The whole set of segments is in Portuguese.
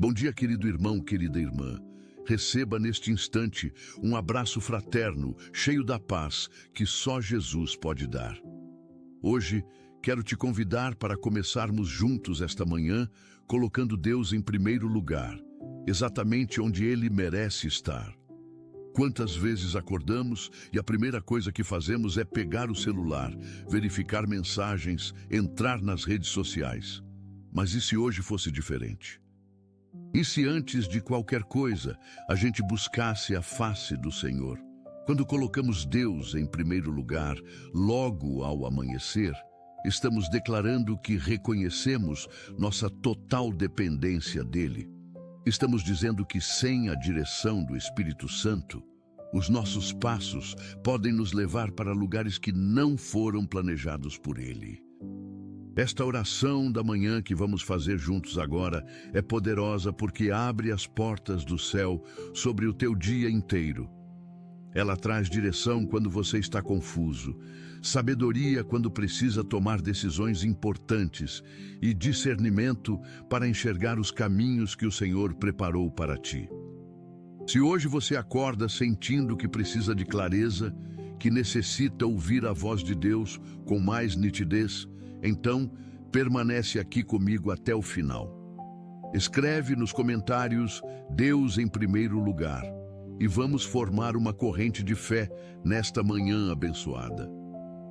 Bom dia, querido irmão, querida irmã. Receba neste instante um abraço fraterno, cheio da paz que só Jesus pode dar. Hoje, quero te convidar para começarmos juntos esta manhã, colocando Deus em primeiro lugar, exatamente onde Ele merece estar. Quantas vezes acordamos e a primeira coisa que fazemos é pegar o celular, verificar mensagens, entrar nas redes sociais. Mas e se hoje fosse diferente? E se antes de qualquer coisa a gente buscasse a face do Senhor? Quando colocamos Deus em primeiro lugar, logo ao amanhecer, estamos declarando que reconhecemos nossa total dependência dEle. Estamos dizendo que sem a direção do Espírito Santo, os nossos passos podem nos levar para lugares que não foram planejados por Ele. Esta oração da manhã que vamos fazer juntos agora é poderosa porque abre as portas do céu sobre o teu dia inteiro. Ela traz direção quando você está confuso, sabedoria quando precisa tomar decisões importantes e discernimento para enxergar os caminhos que o Senhor preparou para ti. Se hoje você acorda sentindo que precisa de clareza, que necessita ouvir a voz de Deus com mais nitidez, então permanece aqui comigo até o final. Escreve nos comentários Deus em primeiro lugar e vamos formar uma corrente de fé nesta manhã abençoada.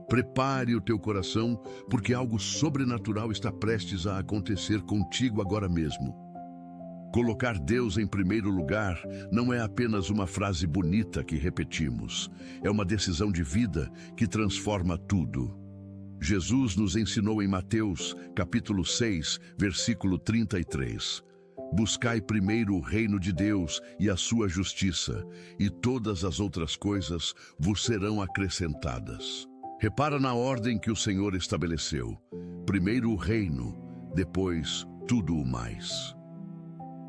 Prepare o teu coração porque algo sobrenatural está prestes a acontecer contigo agora mesmo. Colocar Deus em primeiro lugar não é apenas uma frase bonita que repetimos, é uma decisão de vida que transforma tudo. Jesus nos ensinou em Mateus, capítulo 6, versículo 33. Buscai primeiro o reino de Deus e a sua justiça, e todas as outras coisas vos serão acrescentadas. Repara na ordem que o Senhor estabeleceu. Primeiro o reino, depois tudo o mais.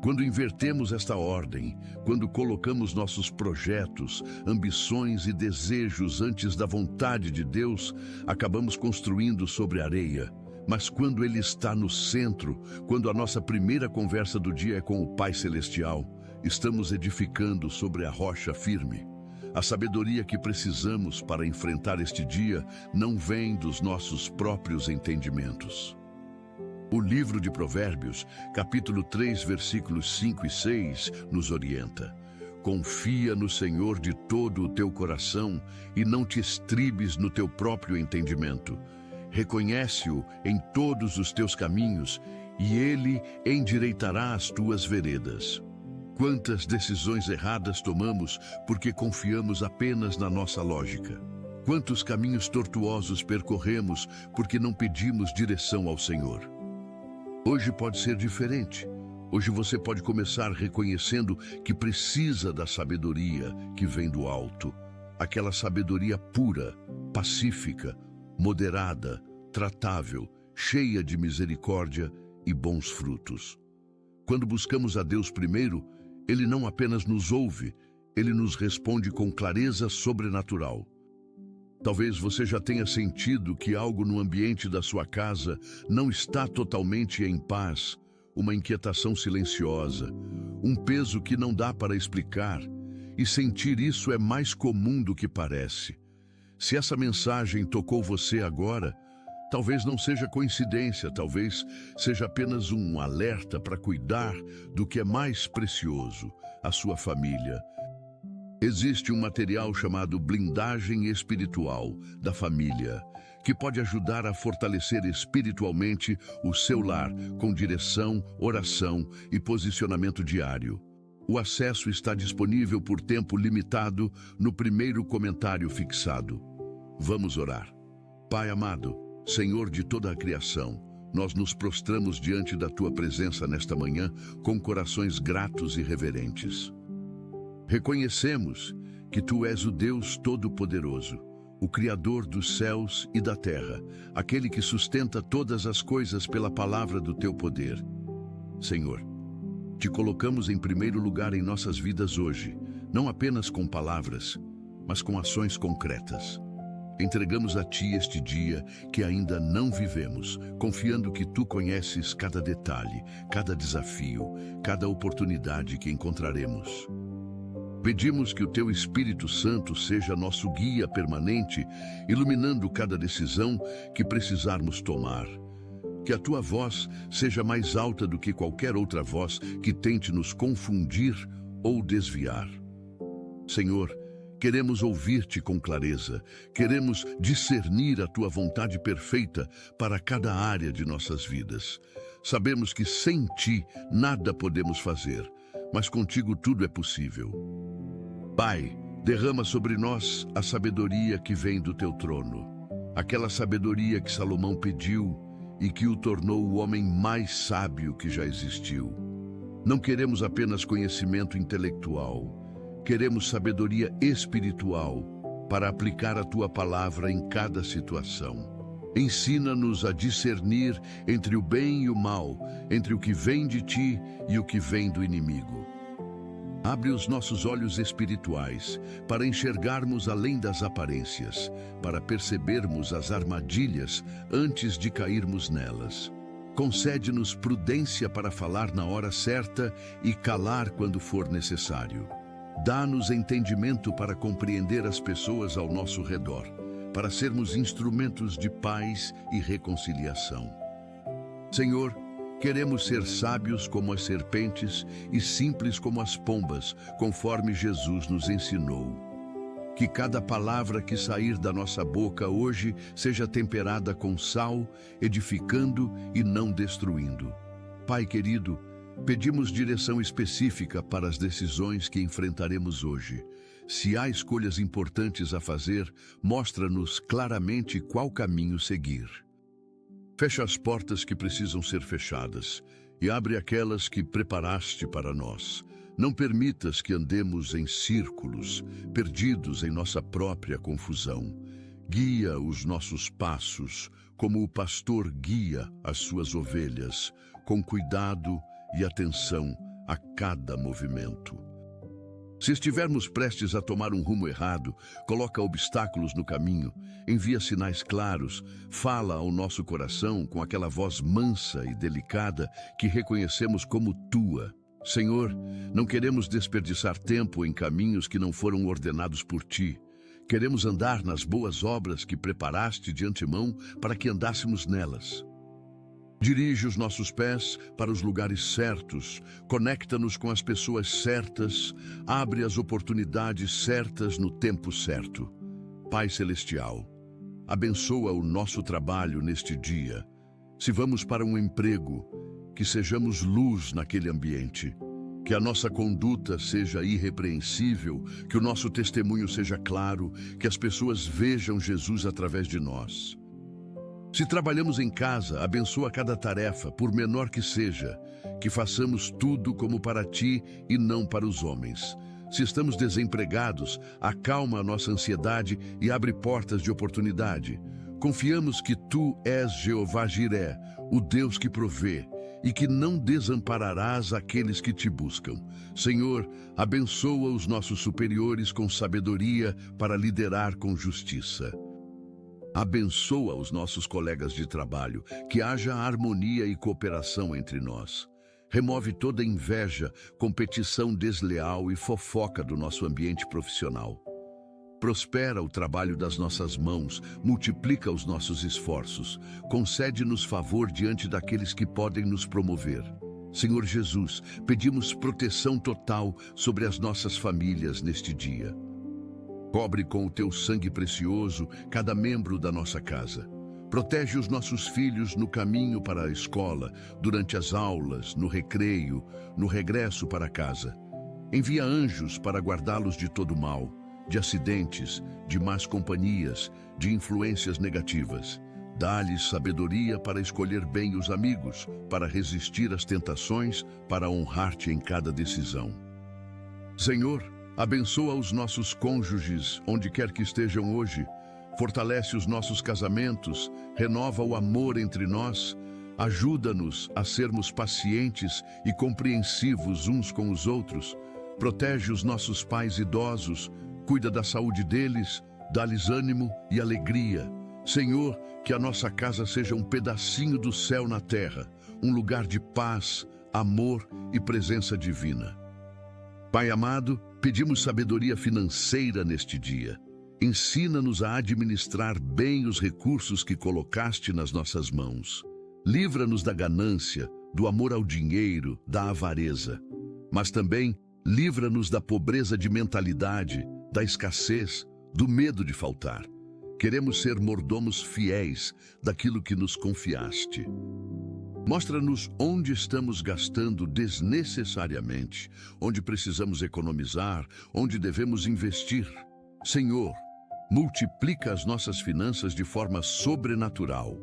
Quando invertemos esta ordem, quando colocamos nossos projetos, ambições e desejos antes da vontade de Deus, acabamos construindo sobre areia. Mas quando Ele está no centro, quando a nossa primeira conversa do dia é com o Pai Celestial, estamos edificando sobre a rocha firme. A sabedoria que precisamos para enfrentar este dia não vem dos nossos próprios entendimentos. O livro de Provérbios, capítulo 3, versículos 5 e 6, nos orienta. Confia no Senhor de todo o teu coração e não te estribes no teu próprio entendimento. Reconhece-o em todos os teus caminhos e Ele endireitará as tuas veredas. Quantas decisões erradas tomamos porque confiamos apenas na nossa lógica? Quantos caminhos tortuosos percorremos porque não pedimos direção ao Senhor? Hoje pode ser diferente. Hoje você pode começar reconhecendo que precisa da sabedoria que vem do alto. Aquela sabedoria pura, pacífica, moderada, tratável, cheia de misericórdia e bons frutos. Quando buscamos a Deus primeiro, Ele não apenas nos ouve, Ele nos responde com clareza sobrenatural. Talvez você já tenha sentido que algo no ambiente da sua casa não está totalmente em paz, uma inquietação silenciosa, um peso que não dá para explicar, e sentir isso é mais comum do que parece. Se essa mensagem tocou você agora, talvez não seja coincidência, talvez seja apenas um alerta para cuidar do que é mais precioso, a sua família. Existe um material chamado blindagem espiritual da família, que pode ajudar a fortalecer espiritualmente o seu lar com direção, oração e posicionamento diário. O acesso está disponível por tempo limitado no primeiro comentário fixado. Vamos orar. Pai amado, Senhor de toda a criação, nós nos prostramos diante da Tua presença nesta manhã com corações gratos e reverentes. Reconhecemos que Tu és o Deus Todo-Poderoso, o Criador dos céus e da terra, aquele que sustenta todas as coisas pela palavra do Teu poder. Senhor, Te colocamos em primeiro lugar em nossas vidas hoje, não apenas com palavras, mas com ações concretas. entregamos a Ti este dia que ainda não vivemos, confiando que Tu conheces cada detalhe, cada desafio, cada oportunidade que encontraremos. Pedimos que o Teu Espírito Santo seja nosso guia permanente, iluminando cada decisão que precisarmos tomar. Que a Tua voz seja mais alta do que qualquer outra voz que tente nos confundir ou desviar. Senhor, queremos ouvir-Te com clareza, queremos discernir a Tua vontade perfeita para cada área de nossas vidas. Sabemos que sem Ti nada podemos fazer, mas contigo tudo é possível. Pai, derrama sobre nós a sabedoria que vem do Teu trono, aquela sabedoria que Salomão pediu e que o tornou o homem mais sábio que já existiu. Não queremos apenas conhecimento intelectual, queremos sabedoria espiritual para aplicar a Tua palavra em cada situação. Ensina-nos a discernir entre o bem e o mal, entre o que vem de Ti e o que vem do inimigo. Abre os nossos olhos espirituais para enxergarmos além das aparências, para percebermos as armadilhas antes de cairmos nelas. Concede-nos prudência para falar na hora certa e calar quando for necessário. Dá-nos entendimento para compreender as pessoas ao nosso redor, para sermos instrumentos de paz e reconciliação. Senhor, queremos ser sábios como as serpentes e simples como as pombas, conforme Jesus nos ensinou. Que cada palavra que sair da nossa boca hoje seja temperada com sal, edificando e não destruindo. Pai querido, pedimos direção específica para as decisões que enfrentaremos hoje. Se há escolhas importantes a fazer, mostra-nos claramente qual caminho seguir. Fecha as portas que precisam ser fechadas e abre aquelas que preparaste para nós. Não permitas que andemos em círculos, perdidos em nossa própria confusão. Guia os nossos passos, como o pastor guia as suas ovelhas, com cuidado e atenção a cada movimento. Se estivermos prestes a tomar um rumo errado, coloca obstáculos no caminho, envia sinais claros, fala ao nosso coração com aquela voz mansa e delicada que reconhecemos como Tua. Senhor, não queremos desperdiçar tempo em caminhos que não foram ordenados por Ti. Queremos andar nas boas obras que preparaste de antemão para que andássemos nelas. Dirige os nossos pés para os lugares certos, conecta-nos com as pessoas certas, abre as oportunidades certas no tempo certo. Pai Celestial, abençoa o nosso trabalho neste dia. Se vamos para um emprego, que sejamos luz naquele ambiente, que a nossa conduta seja irrepreensível, que o nosso testemunho seja claro, que as pessoas vejam Jesus através de nós. Se trabalhamos em casa, abençoa cada tarefa, por menor que seja, que façamos tudo como para Ti e não para os homens. Se estamos desempregados, acalma a nossa ansiedade e abre portas de oportunidade. Confiamos que Tu és Jeová Jiré, o Deus que provê, e que não desampararás aqueles que Te buscam. Senhor, abençoa os nossos superiores com sabedoria para liderar com justiça. Abençoa os nossos colegas de trabalho, que haja harmonia e cooperação entre nós. Remove toda inveja, competição desleal e fofoca do nosso ambiente profissional. Prospera o trabalho das nossas mãos, multiplica os nossos esforços, concede-nos favor diante daqueles que podem nos promover. Senhor Jesus, pedimos proteção total sobre as nossas famílias neste dia. Cobre com o Teu sangue precioso cada membro da nossa casa. Protege os nossos filhos no caminho para a escola, durante as aulas, no recreio, no regresso para casa. Envia anjos para guardá-los de todo mal, de acidentes, de más companhias, de influências negativas. Dá-lhes sabedoria para escolher bem os amigos, para resistir às tentações, para honrar-Te em cada decisão. Senhor, abençoa os nossos cônjuges, onde quer que estejam hoje. Fortalece os nossos casamentos, renova o amor entre nós. Ajuda-nos a sermos pacientes e compreensivos uns com os outros. Protege os nossos pais idosos, cuida da saúde deles, dá-lhes ânimo e alegria. Senhor, que a nossa casa seja um pedacinho do céu na terra, um lugar de paz, amor e presença divina. Pai amado, pedimos sabedoria financeira neste dia. Ensina-nos a administrar bem os recursos que colocaste nas nossas mãos. Livra-nos da ganância, do amor ao dinheiro, da avareza. Mas também livra-nos da pobreza de mentalidade, da escassez, do medo de faltar. Queremos ser mordomos fiéis daquilo que nos confiaste. Mostra-nos onde estamos gastando desnecessariamente, onde precisamos economizar, onde devemos investir. Senhor, multiplica as nossas finanças de forma sobrenatural.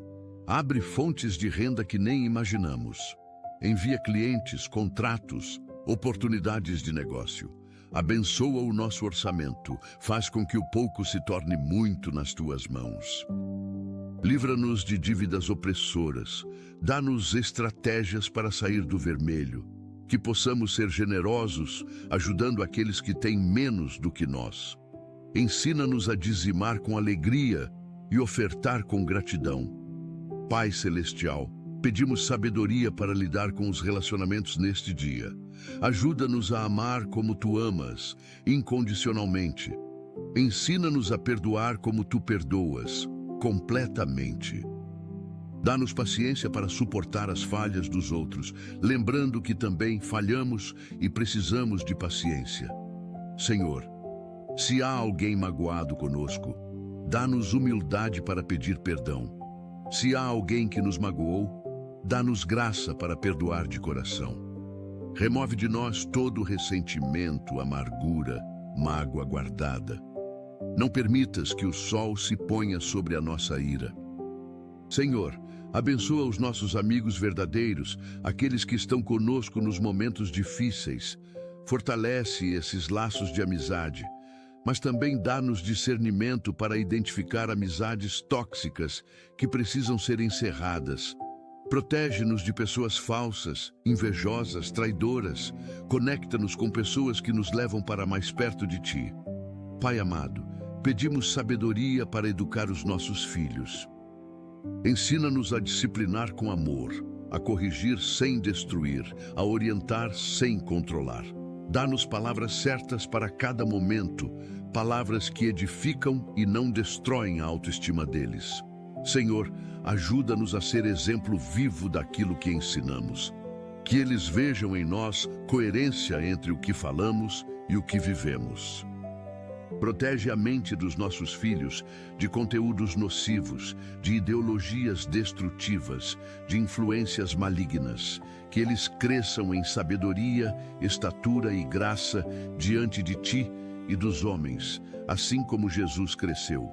Abre fontes de renda que nem imaginamos. Envia clientes, contratos, oportunidades de negócio. Abençoa o nosso orçamento. Faz com que o pouco se torne muito nas tuas mãos. Livra-nos de dívidas opressoras. Dá-nos estratégias para sair do vermelho. Que possamos ser generosos, ajudando aqueles que têm menos do que nós. Ensina-nos a dizimar com alegria e ofertar com gratidão. Pai Celestial, pedimos sabedoria para lidar com os relacionamentos neste dia. Ajuda-nos a amar como tu amas, incondicionalmente. Ensina-nos a perdoar como tu perdoas, completamente. Dá-nos paciência para suportar as falhas dos outros, lembrando que também falhamos e precisamos de paciência. Senhor, se há alguém magoado conosco, dá-nos humildade para pedir perdão. Se há alguém que nos magoou, dá-nos graça para perdoar de coração. Remove de nós todo ressentimento, amargura, mágoa guardada. Não permitas que o sol se ponha sobre a nossa ira. Senhor, abençoa os nossos amigos verdadeiros, aqueles que estão conosco nos momentos difíceis. Fortalece esses laços de amizade, mas também dá-nos discernimento para identificar amizades tóxicas que precisam ser encerradas. Protege-nos de pessoas falsas, invejosas, traidoras. Conecta-nos com pessoas que nos levam para mais perto de Ti. Pai amado, pedimos sabedoria para educar os nossos filhos. Ensina-nos a disciplinar com amor, a corrigir sem destruir, a orientar sem controlar. Dá-nos palavras certas para cada momento, palavras que edificam e não destroem a autoestima deles. Senhor, ajuda-nos a ser exemplo vivo daquilo que ensinamos. Que eles vejam em nós coerência entre o que falamos e o que vivemos. Protege a mente dos nossos filhos de conteúdos nocivos, de ideologias destrutivas, de influências malignas. Que eles cresçam em sabedoria, estatura e graça diante de Ti e dos homens, assim como Jesus cresceu.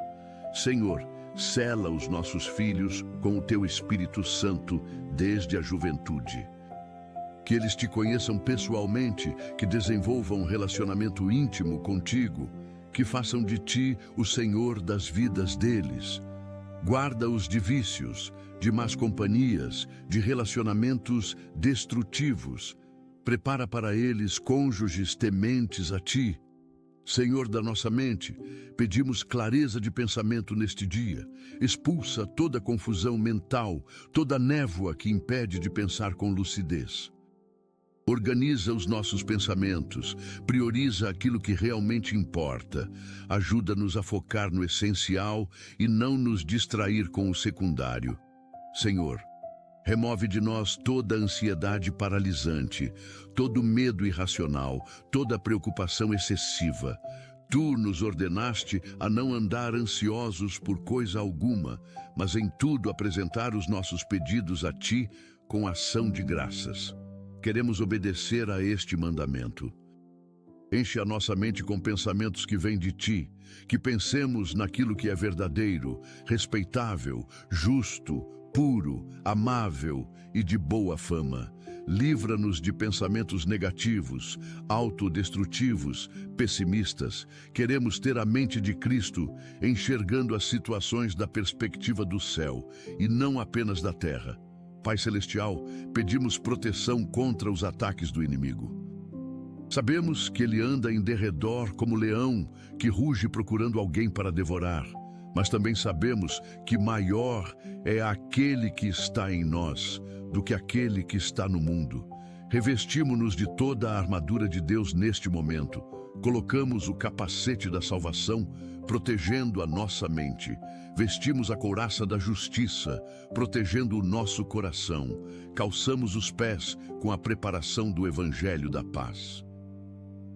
Senhor, sela os nossos filhos com o Teu Espírito Santo desde a juventude. Que eles Te conheçam pessoalmente, que desenvolvam um relacionamento íntimo contigo, que façam de Ti o Senhor das vidas deles. Guarda-os de vícios, de más companhias, de relacionamentos destrutivos. Prepara para eles cônjuges tementes a Ti. Senhor da nossa mente, pedimos clareza de pensamento neste dia. Expulsa toda confusão mental, toda névoa que impede de pensar com lucidez. Organiza os nossos pensamentos, prioriza aquilo que realmente importa. Ajuda-nos a focar no essencial e não nos distrair com o secundário. Senhor, remove de nós toda a ansiedade paralisante, todo medo irracional, toda preocupação excessiva. Tu nos ordenaste a não andar ansiosos por coisa alguma, mas em tudo apresentar os nossos pedidos a Ti com ação de graças. Queremos obedecer a este mandamento. Enche a nossa mente com pensamentos que vêm de Ti, que pensemos naquilo que é verdadeiro, respeitável, justo, puro, amável e de boa fama. Livra-nos de pensamentos negativos, autodestrutivos, pessimistas. Queremos ter a mente de Cristo, enxergando as situações da perspectiva do céu e não apenas da terra. Pai Celestial, pedimos proteção contra os ataques do inimigo. Sabemos que ele anda em derredor como leão que ruge procurando alguém para devorar, mas também sabemos que maior é aquele que está em nós do que aquele que está no mundo. Revestimos-nos de toda a armadura de Deus neste momento. Colocamos o capacete da salvação, protegendo a nossa mente. Vestimos a couraça da justiça, protegendo o nosso coração. Calçamos os pés com a preparação do evangelho da paz.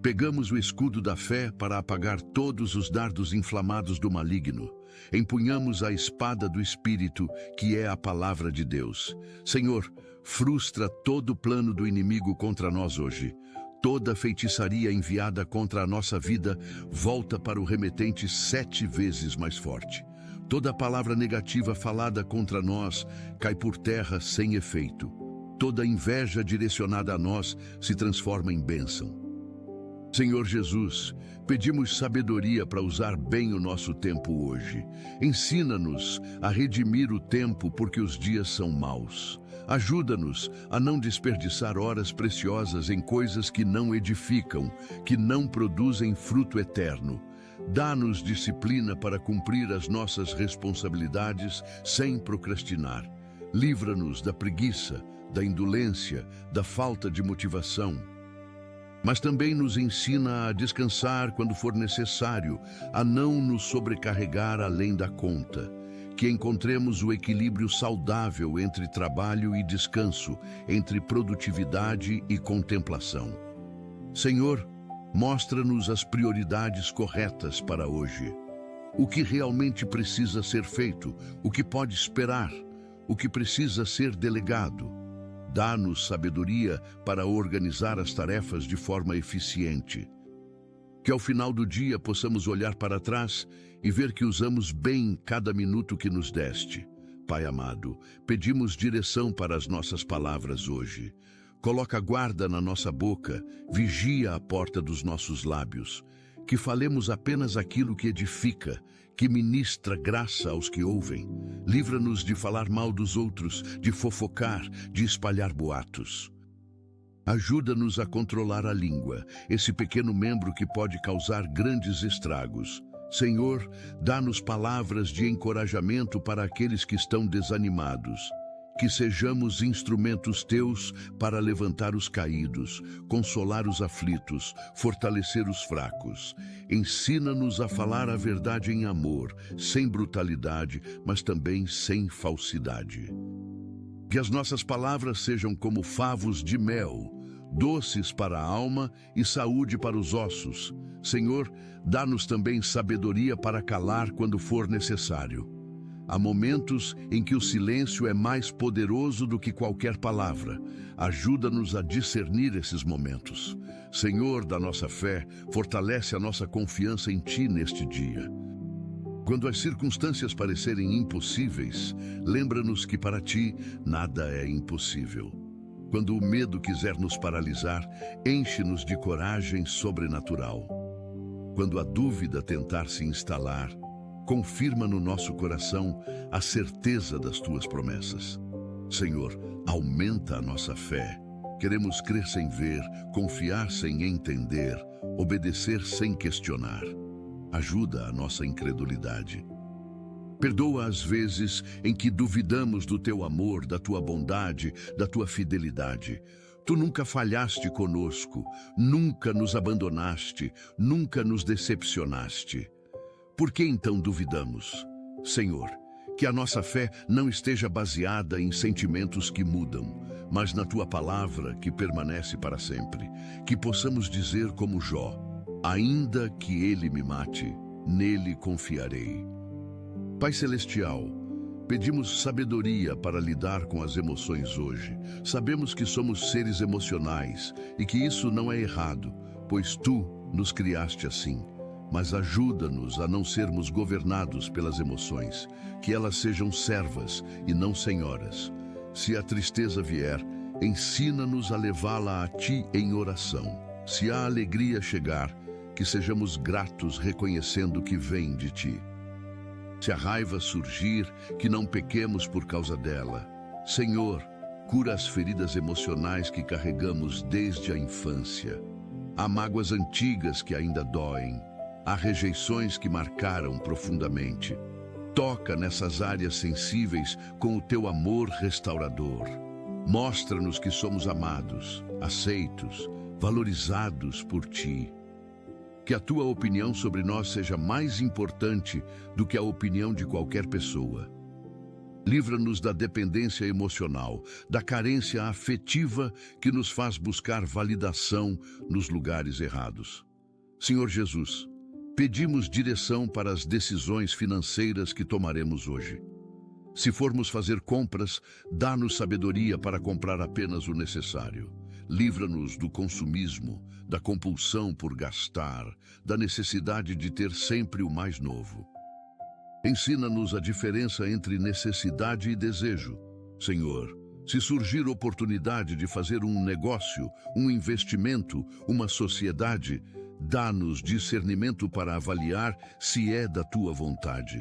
Pegamos o escudo da fé para apagar todos os dardos inflamados do maligno. Empunhamos a espada do Espírito, que é a palavra de Deus. Senhor, frustra todo o plano do inimigo contra nós hoje. Toda feitiçaria enviada contra a nossa vida volta para o remetente 7 vezes mais forte. Toda palavra negativa falada contra nós cai por terra sem efeito. Toda inveja direcionada a nós se transforma em bênção. Senhor Jesus, pedimos sabedoria para usar bem o nosso tempo hoje. Ensina-nos a redimir o tempo porque os dias são maus. Ajuda-nos a não desperdiçar horas preciosas em coisas que não edificam, que não produzem fruto eterno. Dá-nos disciplina para cumprir as nossas responsabilidades sem procrastinar. Livra-nos da preguiça, da indolência, da falta de motivação. Mas também nos ensina a descansar quando for necessário, a não nos sobrecarregar além da conta. Que encontremos o equilíbrio saudável entre trabalho e descanso, entre produtividade e contemplação. Senhor, mostra-nos as prioridades corretas para hoje. O que realmente precisa ser feito, o que pode esperar, o que precisa ser delegado. Dá-nos sabedoria para organizar as tarefas de forma eficiente. Que ao final do dia possamos olhar para trás e ver que usamos bem cada minuto que nos deste. Pai amado, pedimos direção para as nossas palavras hoje. Coloca guarda na nossa boca, vigia a porta dos nossos lábios. Que falemos apenas aquilo que edifica, que ministra graça aos que ouvem. Livra-nos de falar mal dos outros, de fofocar, de espalhar boatos. Ajuda-nos a controlar a língua, esse pequeno membro que pode causar grandes estragos. Senhor, dá-nos palavras de encorajamento para aqueles que estão desanimados. Que sejamos instrumentos teus para levantar os caídos, consolar os aflitos, fortalecer os fracos. Ensina-nos a falar a verdade em amor, sem brutalidade, mas também sem falsidade. Que as nossas palavras sejam como favos de mel, doces para a alma e saúde para os ossos. Senhor, dá-nos também sabedoria para calar quando for necessário. Há momentos em que o silêncio é mais poderoso do que qualquer palavra. Ajuda-nos a discernir esses momentos. Senhor da nossa fé, fortalece a nossa confiança em Ti neste dia. Quando as circunstâncias parecerem impossíveis, lembra-nos que para Ti nada é impossível. Quando o medo quiser nos paralisar, enche-nos de coragem sobrenatural. Quando a dúvida tentar se instalar, confirma no nosso coração a certeza das Tuas promessas. Senhor, aumenta a nossa fé. Queremos crer sem ver, confiar sem entender, obedecer sem questionar. Ajuda a nossa incredulidade. Perdoa as vezes em que duvidamos do Teu amor, da Tua bondade, da Tua fidelidade. Tu nunca falhaste conosco, nunca nos abandonaste, nunca nos decepcionaste. Por que então duvidamos? Senhor, que a nossa fé não esteja baseada em sentimentos que mudam, mas na Tua palavra que permanece para sempre. Que possamos dizer como Jó: ainda que ele me mate, nele confiarei. Pai Celestial, pedimos sabedoria para lidar com as emoções hoje. Sabemos que somos seres emocionais e que isso não é errado, pois Tu nos criaste assim. Mas ajuda-nos a não sermos governados pelas emoções, que elas sejam servas e não senhoras. Se a tristeza vier, ensina-nos a levá-la a Ti em oração. Se a alegria chegar, que sejamos gratos reconhecendo que vem de Ti. Se a raiva surgir, que não pequemos por causa dela. Senhor, cura as feridas emocionais que carregamos desde a infância. Há mágoas antigas que ainda doem. Há rejeições que marcaram profundamente. Toca nessas áreas sensíveis com o teu amor restaurador. Mostra-nos que somos amados, aceitos, valorizados por ti. Que a tua opinião sobre nós seja mais importante do que a opinião de qualquer pessoa. Livra-nos da dependência emocional, da carência afetiva que nos faz buscar validação nos lugares errados. Senhor Jesus, pedimos direção para as decisões financeiras que tomaremos hoje. Se formos fazer compras, dá-nos sabedoria para comprar apenas o necessário. Livra-nos do consumismo, da compulsão por gastar, da necessidade de ter sempre o mais novo. Ensina-nos a diferença entre necessidade e desejo. Senhor, se surgir oportunidade de fazer um negócio, um investimento, uma sociedade, dá-nos discernimento para avaliar se é da tua vontade.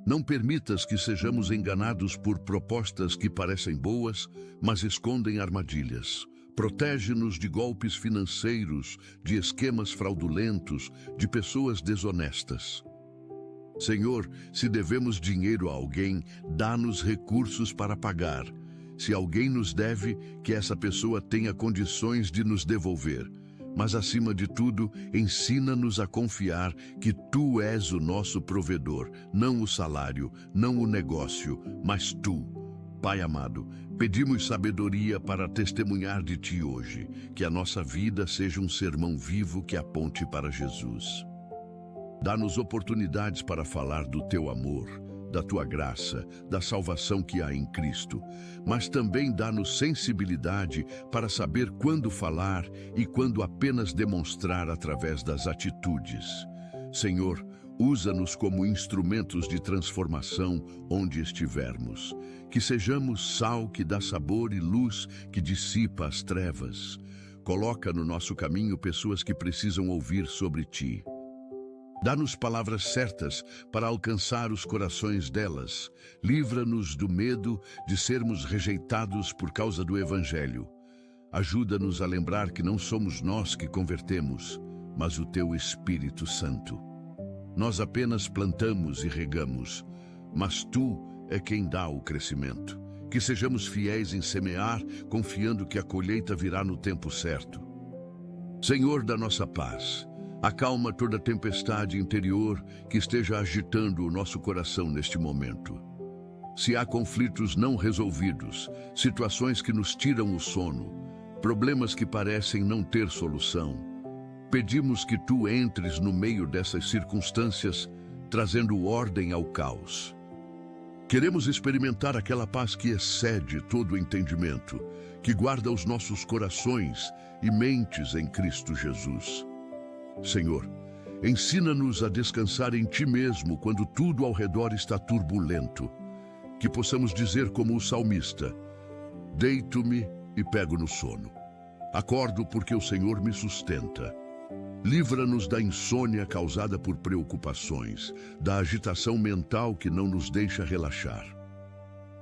Não permitas que sejamos enganados por propostas que parecem boas, mas escondem armadilhas. Protege-nos de golpes financeiros, de esquemas fraudulentos, de pessoas desonestas. Senhor, se devemos dinheiro a alguém, dá-nos recursos para pagar. Se alguém nos deve, que essa pessoa tenha condições de nos devolver. Mas, acima de tudo, ensina-nos a confiar que Tu és o nosso provedor, não o salário, não o negócio, mas Tu. Pai amado, pedimos sabedoria para testemunhar de Ti hoje, que a nossa vida seja um sermão vivo que aponte para Jesus. Dá-nos oportunidades para falar do Teu amor, da Tua graça, da salvação que há em Cristo, mas também dá-nos sensibilidade para saber quando falar e quando apenas demonstrar através das atitudes. Senhor, usa-nos como instrumentos de transformação onde estivermos. Que sejamos sal que dá sabor e luz que dissipa as trevas. Coloca no nosso caminho pessoas que precisam ouvir sobre Ti. Dá-nos palavras certas para alcançar os corações delas. Livra-nos do medo de sermos rejeitados por causa do Evangelho. Ajuda-nos a lembrar que não somos nós que convertemos, mas o Teu Espírito Santo. Nós apenas plantamos e regamos, mas Tu é quem dá o crescimento. Que sejamos fiéis em semear, confiando que a colheita virá no tempo certo. Senhor da nossa paz, acalma toda tempestade interior que esteja agitando o nosso coração neste momento. Se há conflitos não resolvidos, situações que nos tiram o sono, problemas que parecem não ter solução, pedimos que Tu entres no meio dessas circunstâncias, trazendo ordem ao caos. Queremos experimentar aquela paz que excede todo o entendimento, que guarda os nossos corações e mentes em Cristo Jesus. Senhor, ensina-nos a descansar em Ti mesmo quando tudo ao redor está turbulento. Que possamos dizer como o salmista: deito-me e pego no sono. Acordo porque o Senhor me sustenta. Livra-nos da insônia causada por preocupações, da agitação mental que não nos deixa relaxar.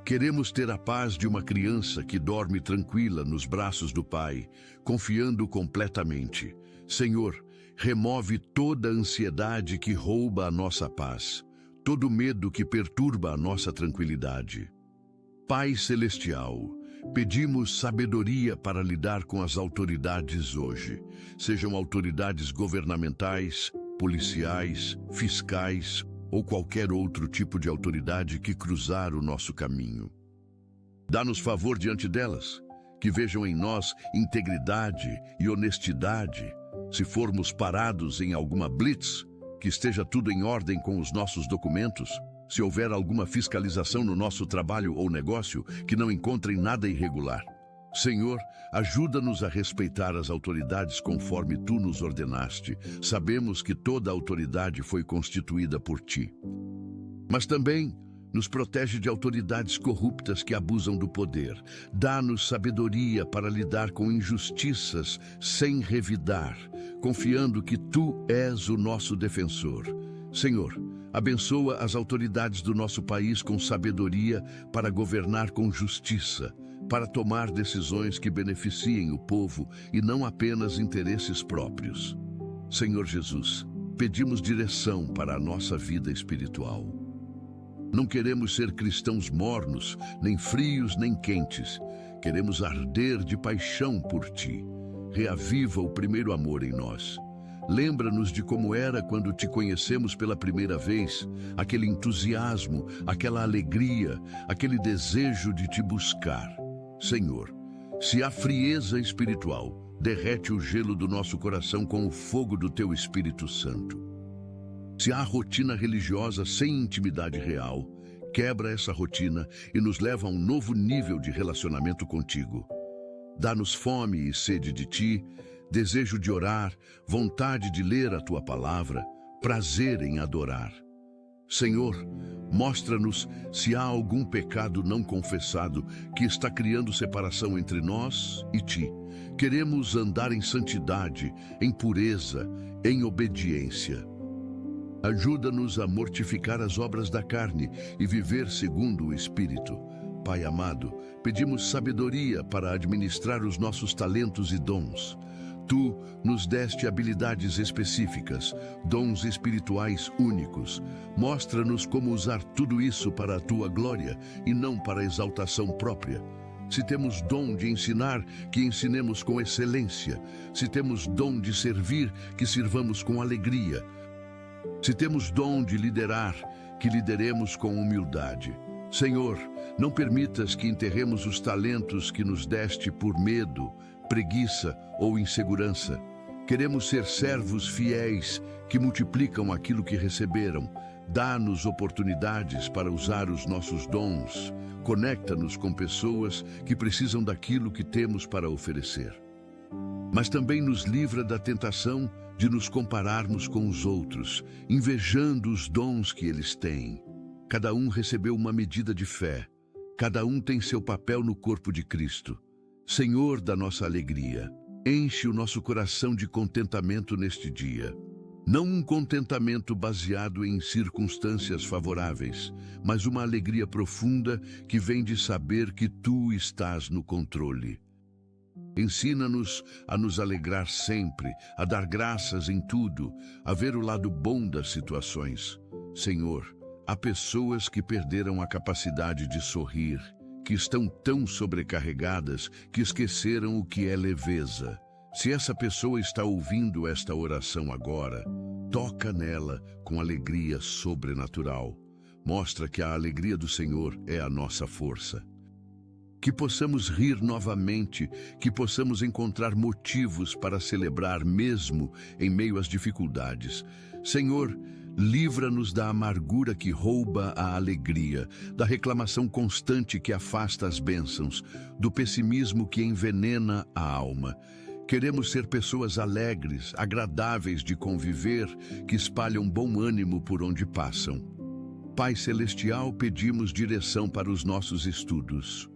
Queremos ter a paz de uma criança que dorme tranquila nos braços do Pai, confiando completamente. Senhor, remove toda a ansiedade que rouba a nossa paz, todo medo que perturba a nossa tranquilidade. Pai Celestial, pedimos sabedoria para lidar com as autoridades hoje, sejam autoridades governamentais, policiais, fiscais ou qualquer outro tipo de autoridade que cruzar o nosso caminho. Dá-nos favor diante delas, que vejam em nós integridade e honestidade. Se formos parados em alguma blitz, que esteja tudo em ordem com os nossos documentos. Se houver alguma fiscalização no nosso trabalho ou negócio, que não encontrem nada irregular. Senhor, ajuda-nos a respeitar as autoridades conforme Tu nos ordenaste. Sabemos que toda autoridade foi constituída por Ti. Mas também nos protege de autoridades corruptas que abusam do poder. Dá-nos sabedoria para lidar com injustiças sem revidar, confiando que Tu és o nosso defensor. Senhor, abençoa as autoridades do nosso país com sabedoria para governar com justiça. para tomar decisões que beneficiem o povo e não apenas interesses próprios. Senhor Jesus, pedimos direção para a nossa vida espiritual. Não queremos ser cristãos mornos, nem frios, nem quentes. Queremos arder de paixão por Ti. Reaviva o primeiro amor em nós. Lembra-nos de como era quando Te conhecemos pela primeira vez, aquele entusiasmo, aquela alegria, aquele desejo de Te buscar. Senhor, se há frieza espiritual, derrete o gelo do nosso coração com o fogo do Teu Espírito Santo. Se há rotina religiosa sem intimidade real, quebra essa rotina e nos leva a um novo nível de relacionamento contigo. Dá-nos fome e sede de Ti, desejo de orar, vontade de ler a Tua palavra, prazer em adorar. Senhor, mostra-nos se há algum pecado não confessado que está criando separação entre nós e Ti. Queremos andar em santidade, em pureza, em obediência. Ajuda-nos a mortificar as obras da carne e viver segundo o Espírito. Pai amado, pedimos sabedoria para administrar os nossos talentos e dons. Tu nos deste habilidades específicas, dons espirituais únicos. Mostra-nos como usar tudo isso para a Tua glória e não para a exaltação própria. Se temos dom de ensinar, que ensinemos com excelência. Se temos dom de servir, que sirvamos com alegria. Se temos dom de liderar, que lideremos com humildade. Senhor, não permitas que enterremos os talentos que nos deste por medo, preguiça ou insegurança. Queremos ser servos fiéis que multiplicam aquilo que receberam. Dá-nos oportunidades para usar os nossos dons. Conecta-nos com pessoas que precisam daquilo que temos para oferecer. Mas também nos livra da tentação de nos compararmos com os outros, invejando os dons que eles têm. Cada um recebeu uma medida de fé. Cada um tem seu papel no corpo de Cristo. Senhor da nossa alegria, enche o nosso coração de contentamento neste dia. Não um contentamento baseado em circunstâncias favoráveis, mas uma alegria profunda que vem de saber que Tu estás no controle. Ensina-nos a nos alegrar sempre, a dar graças em tudo, a ver o lado bom das situações. Senhor, há pessoas que perderam a capacidade de sorrir, que estão tão sobrecarregadas que esqueceram o que é leveza. Se essa pessoa está ouvindo esta oração agora, toca nela com alegria sobrenatural. Mostra que a alegria do Senhor é a nossa força. Que possamos rir novamente, que possamos encontrar motivos para celebrar mesmo em meio às dificuldades. Senhor, livra-nos da amargura que rouba a alegria, da reclamação constante que afasta as bênçãos, do pessimismo que envenena a alma. Queremos ser pessoas alegres, agradáveis de conviver, que espalham bom ânimo por onde passam. Pai Celestial, pedimos direção para os nossos estudos.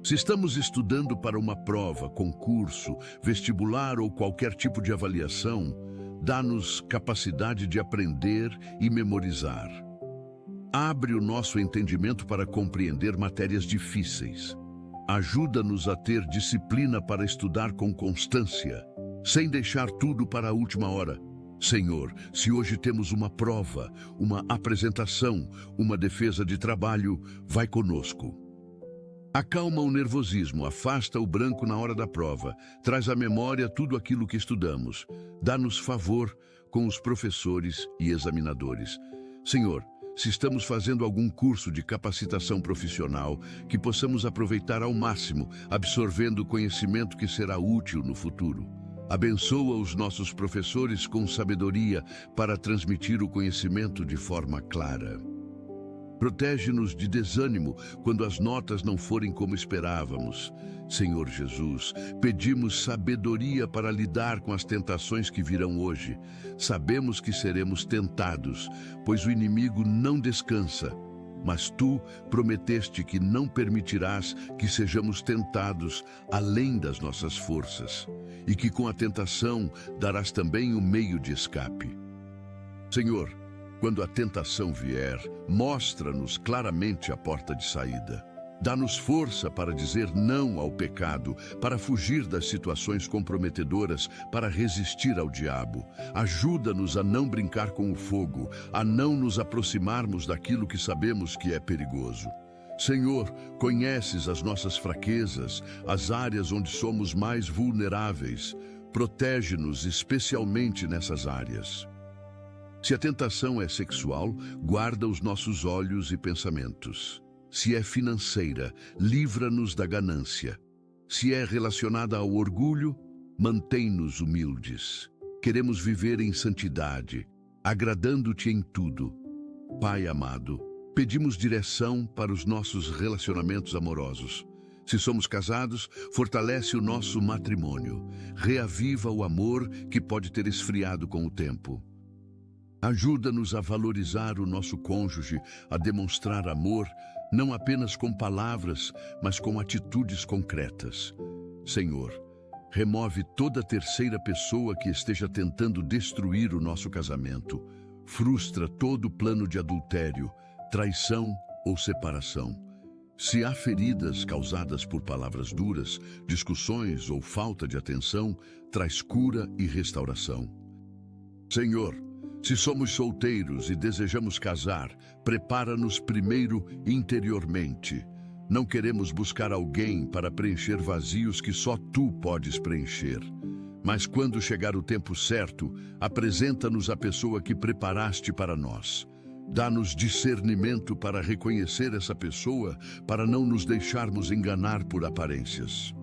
Se estamos estudando para uma prova, concurso, vestibular ou qualquer tipo de avaliação, dá-nos capacidade de aprender e memorizar. Abre o nosso entendimento para compreender matérias difíceis. Ajuda-nos a ter disciplina para estudar com constância, sem deixar tudo para a última hora. Senhor, se hoje temos uma prova, uma apresentação, uma defesa de trabalho, vai conosco. Acalma o nervosismo, afasta o branco na hora da prova, traz à memória tudo aquilo que estudamos. Dá-nos favor com os professores e examinadores. Senhor, se estamos fazendo algum curso de capacitação profissional, que possamos aproveitar ao máximo, absorvendo o conhecimento que será útil no futuro. Abençoa os nossos professores com sabedoria para transmitir o conhecimento de forma clara. Protege-nos de desânimo quando as notas não forem como esperávamos. Senhor Jesus, pedimos sabedoria para lidar com as tentações que virão hoje. Sabemos que seremos tentados, pois o inimigo não descansa. Mas Tu prometeste que não permitirás que sejamos tentados além das nossas forças, e que com a tentação darás também o meio de escape. Senhor, quando a tentação vier, mostra-nos claramente a porta de saída. Dá-nos força para dizer não ao pecado, para fugir das situações comprometedoras, para resistir ao diabo. Ajuda-nos a não brincar com o fogo, a não nos aproximarmos daquilo que sabemos que é perigoso. Senhor, conheces as nossas fraquezas, as áreas onde somos mais vulneráveis. Protege-nos especialmente nessas áreas. Se a tentação é sexual, guarda os nossos olhos e pensamentos. Se é financeira, livra-nos da ganância. Se é relacionada ao orgulho, mantém-nos humildes. Queremos viver em santidade, agradando-te em tudo. Pai amado, pedimos direção para os nossos relacionamentos amorosos. Se somos casados, fortalece o nosso matrimônio. Reaviva o amor que pode ter esfriado com o tempo. Ajuda-nos a valorizar o nosso cônjuge, a demonstrar amor, não apenas com palavras, mas com atitudes concretas. Senhor, remove toda terceira pessoa que esteja tentando destruir o nosso casamento. Frustra todo plano de adultério, traição ou separação. Se há feridas causadas por palavras duras, discussões ou falta de atenção, traz cura e restauração. Senhor, se somos solteiros e desejamos casar, prepara-nos primeiro interiormente. Não queremos buscar alguém para preencher vazios que só tu podes preencher. Mas quando chegar o tempo certo, apresenta-nos a pessoa que preparaste para nós. Dá-nos discernimento para reconhecer essa pessoa, para não nos deixarmos enganar por aparências.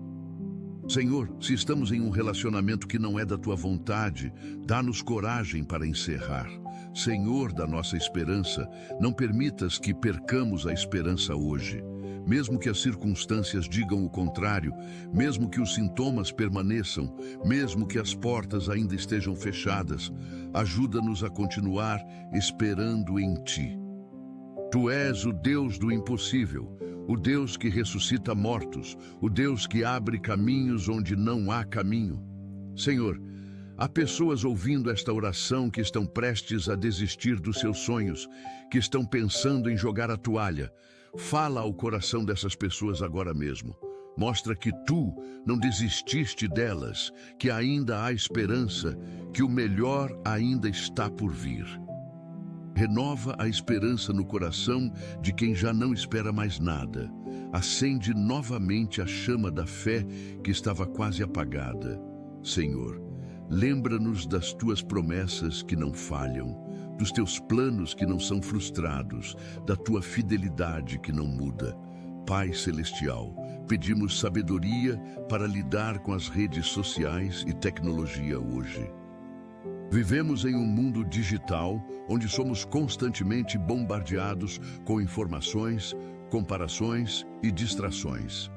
Senhor, se estamos em um relacionamento que não é da tua vontade, dá-nos coragem para encerrar. Senhor da nossa esperança, não permitas que percamos a esperança hoje. Mesmo que as circunstâncias digam o contrário, mesmo que os sintomas permaneçam, mesmo que as portas ainda estejam fechadas, ajuda-nos a continuar esperando em ti. Tu és o Deus do impossível, o Deus que ressuscita mortos, o Deus que abre caminhos onde não há caminho. Senhor, há pessoas ouvindo esta oração que estão prestes a desistir dos seus sonhos, que estão pensando em jogar a toalha. Fala ao coração dessas pessoas agora mesmo. Mostra que tu não desististe delas, que ainda há esperança, que o melhor ainda está por vir. Renova a esperança no coração de quem já não espera mais nada. Acende novamente a chama da fé que estava quase apagada. Senhor, lembra-nos das tuas promessas que não falham, dos teus planos que não são frustrados, da tua fidelidade que não muda. Pai Celestial, pedimos sabedoria para lidar com as redes sociais e tecnologia hoje. Vivemos em um mundo digital onde somos constantemente bombardeados com informações, comparações e distrações.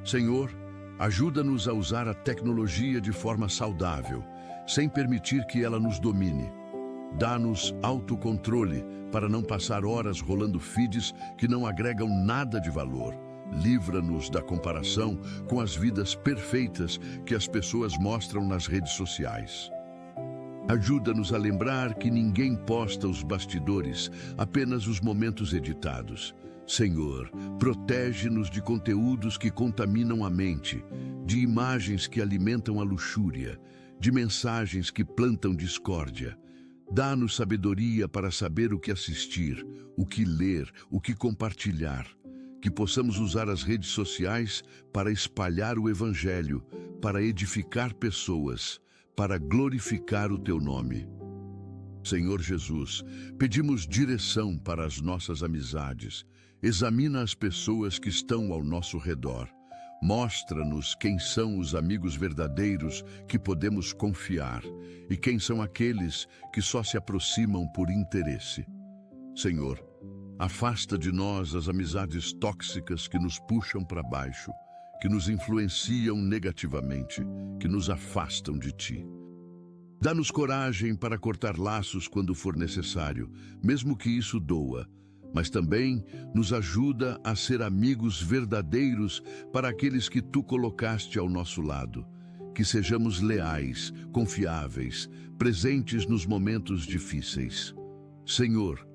Senhor, ajuda-nos a usar a tecnologia de forma saudável, sem permitir que ela nos domine. Dá-nos autocontrole para não passar horas rolando feeds que não agregam nada de valor. Livra-nos da comparação com as vidas perfeitas que as pessoas mostram nas redes sociais. Ajuda-nos a lembrar que ninguém posta os bastidores, apenas os momentos editados. Senhor, protege-nos de conteúdos que contaminam a mente, de imagens que alimentam a luxúria, de mensagens que plantam discórdia. Dá-nos sabedoria para saber o que assistir, o que ler, o que compartilhar. Que possamos usar as redes sociais para espalhar o Evangelho, para edificar pessoas, para glorificar o teu nome. Senhor Jesus, pedimos direção para as nossas amizades. Examina as pessoas que estão ao nosso redor. Mostra-nos quem são os amigos verdadeiros que podemos confiar e quem são aqueles que só se aproximam por interesse. Senhor, afasta de nós as amizades tóxicas que nos puxam para baixo, que nos influenciam negativamente, que nos afastam de ti. Dá-nos coragem para cortar laços quando for necessário, mesmo que isso doa, mas também nos ajuda a ser amigos verdadeiros para aqueles que tu colocaste ao nosso lado. Que sejamos leais, confiáveis, presentes nos momentos difíceis. Senhor,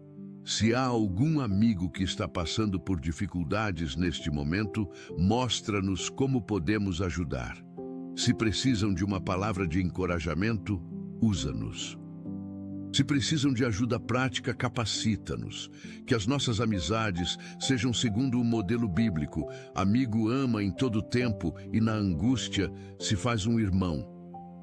Se há algum amigo que está passando por dificuldades neste momento, mostra-nos como podemos ajudar. Se precisam de uma palavra de encorajamento, usa-nos. Se precisam de ajuda prática, capacita-nos. Que as nossas amizades sejam segundo o modelo bíblico. Amigo ama em todo tempo e na angústia se faz um irmão.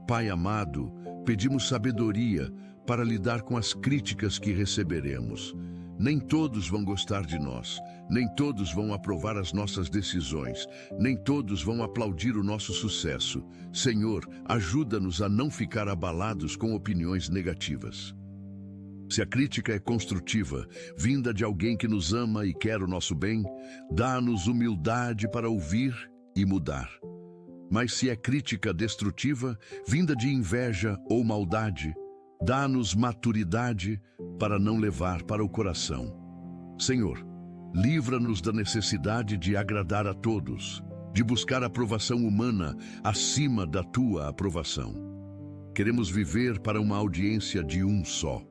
Pai amado, pedimos sabedoria para lidar com as críticas que receberemos. Nem todos vão gostar de nós, nem todos vão aprovar as nossas decisões, nem todos vão aplaudir o nosso sucesso. Senhor, ajuda-nos a não ficar abalados com opiniões negativas. Se a crítica é construtiva, vinda de alguém que nos ama e quer o nosso bem, dá-nos humildade para ouvir e mudar. Mas se é crítica destrutiva, vinda de inveja ou maldade, dá-nos maturidade para não levar para o coração. Senhor, livra-nos da necessidade de agradar a todos, de buscar aprovação humana acima da tua aprovação. Queremos viver para uma audiência de um só.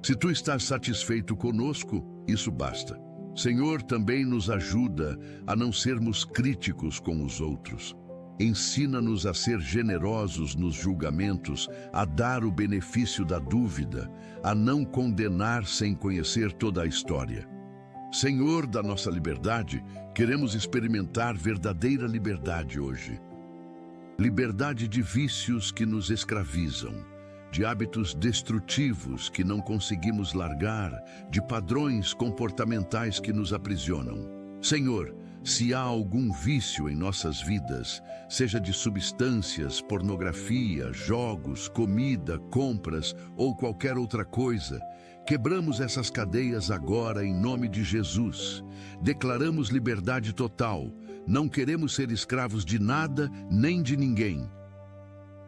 Se tu estás satisfeito conosco, isso basta. Senhor, também nos ajuda a não sermos críticos com os outros. Ensina-nos a ser generosos nos julgamentos, a dar o benefício da dúvida, a não condenar sem conhecer toda a história. Senhor da nossa liberdade, queremos experimentar verdadeira liberdade hoje. Liberdade de vícios que nos escravizam, de hábitos destrutivos que não conseguimos largar, de padrões comportamentais que nos aprisionam. Senhor, se há algum vício em nossas vidas, seja de substâncias, pornografia, jogos, comida, compras ou qualquer outra coisa, quebramos essas cadeias agora em nome de Jesus. Declaramos liberdade total. Não queremos ser escravos de nada nem de ninguém.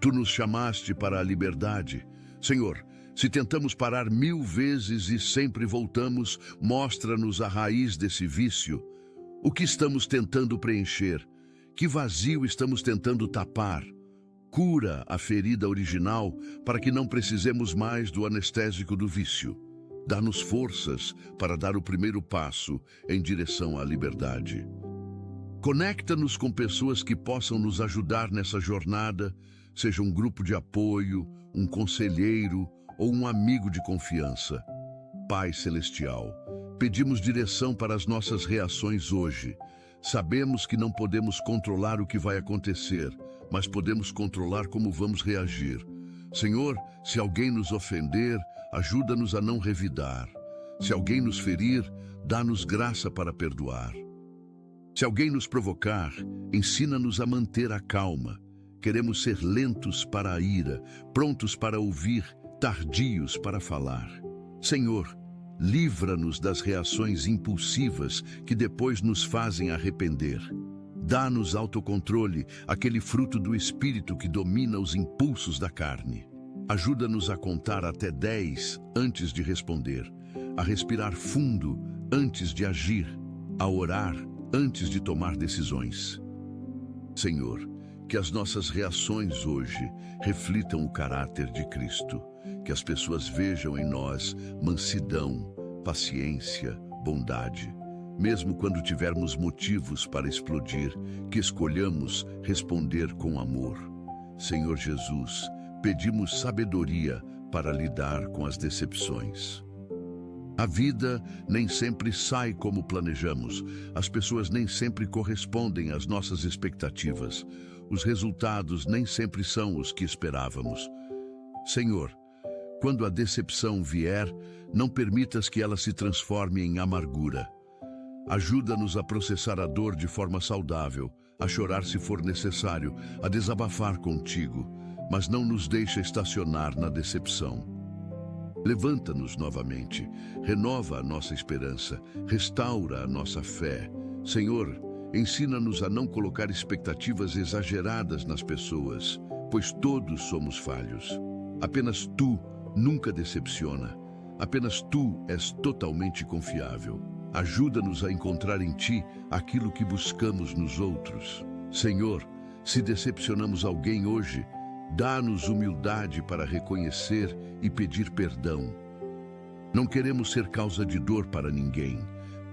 Tu nos chamaste para a liberdade. Senhor, se tentamos parar 1000 vezes e sempre voltamos, mostra-nos a raiz desse vício. O que estamos tentando preencher? Que vazio estamos tentando tapar? Cura a ferida original para que não precisemos mais do anestésico do vício. Dá-nos forças para dar o primeiro passo em direção à liberdade. Conecta-nos com pessoas que possam nos ajudar nessa jornada, seja um grupo de apoio, um conselheiro ou um amigo de confiança. Pai Celestial, pedimos direção para as nossas reações hoje. Sabemos que não podemos controlar o que vai acontecer, mas podemos controlar como vamos reagir. Senhor, se alguém nos ofender, ajuda-nos a não revidar. Se alguém nos ferir, dá-nos graça para perdoar. Se alguém nos provocar, ensina-nos a manter a calma. Queremos ser lentos para a ira, prontos para ouvir, tardios para falar. Senhor, livra-nos das reações impulsivas que depois nos fazem arrepender. Dá-nos autocontrole, aquele fruto do Espírito que domina os impulsos da carne. Ajuda-nos a contar até 10 antes de responder, a respirar fundo antes de agir, a orar antes de tomar decisões. Senhor, que as nossas reações hoje reflitam o caráter de Cristo, que as pessoas vejam em nós mansidão, paciência, bondade. Mesmo quando tivermos motivos para explodir, que escolhamos responder com amor. Senhor Jesus, pedimos sabedoria para lidar com as decepções. A vida nem sempre sai como planejamos. As pessoas nem sempre correspondem às nossas expectativas. Os resultados nem sempre são os que esperávamos. Senhor, quando a decepção vier, não permitas que ela se transforme em amargura. Ajuda-nos a processar a dor de forma saudável, a chorar se for necessário, a desabafar contigo, mas não nos deixa estacionar na decepção. Levanta-nos novamente, renova a nossa esperança, restaura a nossa fé. Senhor, ensina-nos a não colocar expectativas exageradas nas pessoas, pois todos somos falhos. Apenas Tu nunca decepciona. Apenas Tu és totalmente confiável. Ajuda-nos a encontrar em Ti aquilo que buscamos nos outros. Senhor, se decepcionamos alguém hoje, dá-nos humildade para reconhecer e pedir perdão. Não queremos ser causa de dor para ninguém.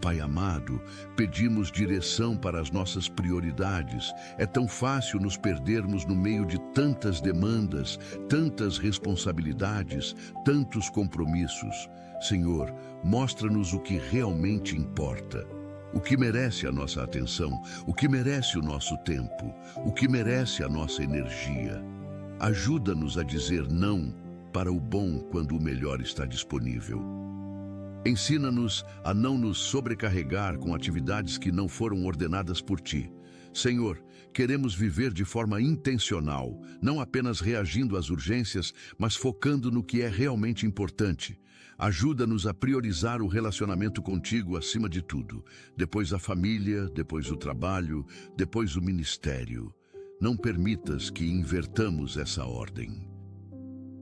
Pai amado, pedimos direção para as nossas prioridades. É tão fácil nos perdermos no meio de tantas demandas, tantas responsabilidades, tantos compromissos. Senhor, mostra-nos o que realmente importa. O que merece a nossa atenção, o que merece o nosso tempo, o que merece a nossa energia. Ajuda-nos a dizer não para o bom quando o melhor está disponível. Ensina-nos a não nos sobrecarregar com atividades que não foram ordenadas por Ti. Senhor, queremos viver de forma intencional, não apenas reagindo às urgências, mas focando no que é realmente importante. Ajuda-nos a priorizar o relacionamento contigo acima de tudo. Depois a família, depois o trabalho, depois o ministério. Não permitas que invertamos essa ordem.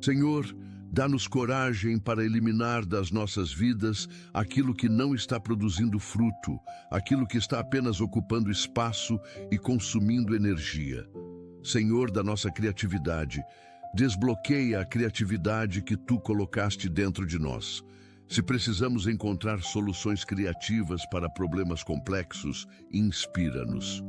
Senhor, dá-nos coragem para eliminar das nossas vidas aquilo que não está produzindo fruto, aquilo que está apenas ocupando espaço e consumindo energia. Senhor da nossa criatividade, desbloqueia a criatividade que Tu colocaste dentro de nós. Se precisamos encontrar soluções criativas para problemas complexos, inspira-nos.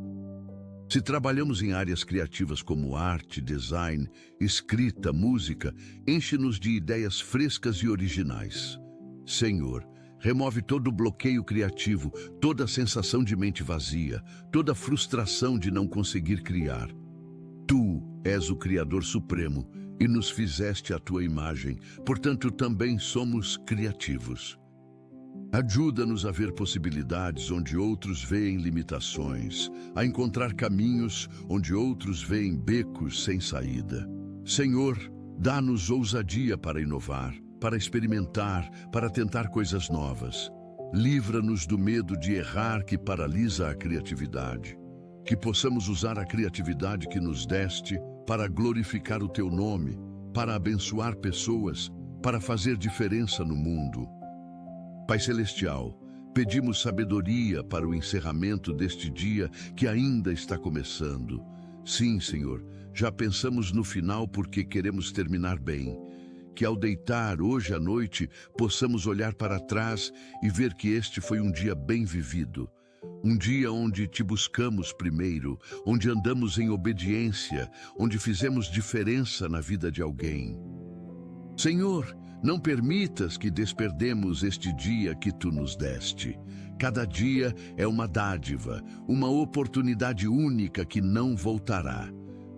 Se trabalhamos em áreas criativas como arte, design, escrita, música, enche-nos de ideias frescas e originais. Senhor, remove todo o bloqueio criativo, toda a sensação de mente vazia, toda a frustração de não conseguir criar. Tu és o Criador Supremo e nos fizeste à Tua imagem, portanto também somos criativos. Ajuda-nos a ver possibilidades onde outros veem limitações, a encontrar caminhos onde outros veem becos sem saída. Senhor, dá-nos ousadia para inovar, para experimentar, para tentar coisas novas. Livra-nos do medo de errar que paralisa a criatividade. Que possamos usar a criatividade que nos deste para glorificar o Teu nome, para abençoar pessoas, para fazer diferença no mundo. Pai Celestial, pedimos sabedoria para o encerramento deste dia que ainda está começando. Sim, Senhor, já pensamos no final porque queremos terminar bem. Que ao deitar hoje à noite possamos olhar para trás e ver que este foi um dia bem vivido. Um dia onde Te buscamos primeiro, onde andamos em obediência, onde fizemos diferença na vida de alguém. Senhor, não permitas que desperdemos este dia que Tu nos deste. Cada dia é uma dádiva, uma oportunidade única que não voltará.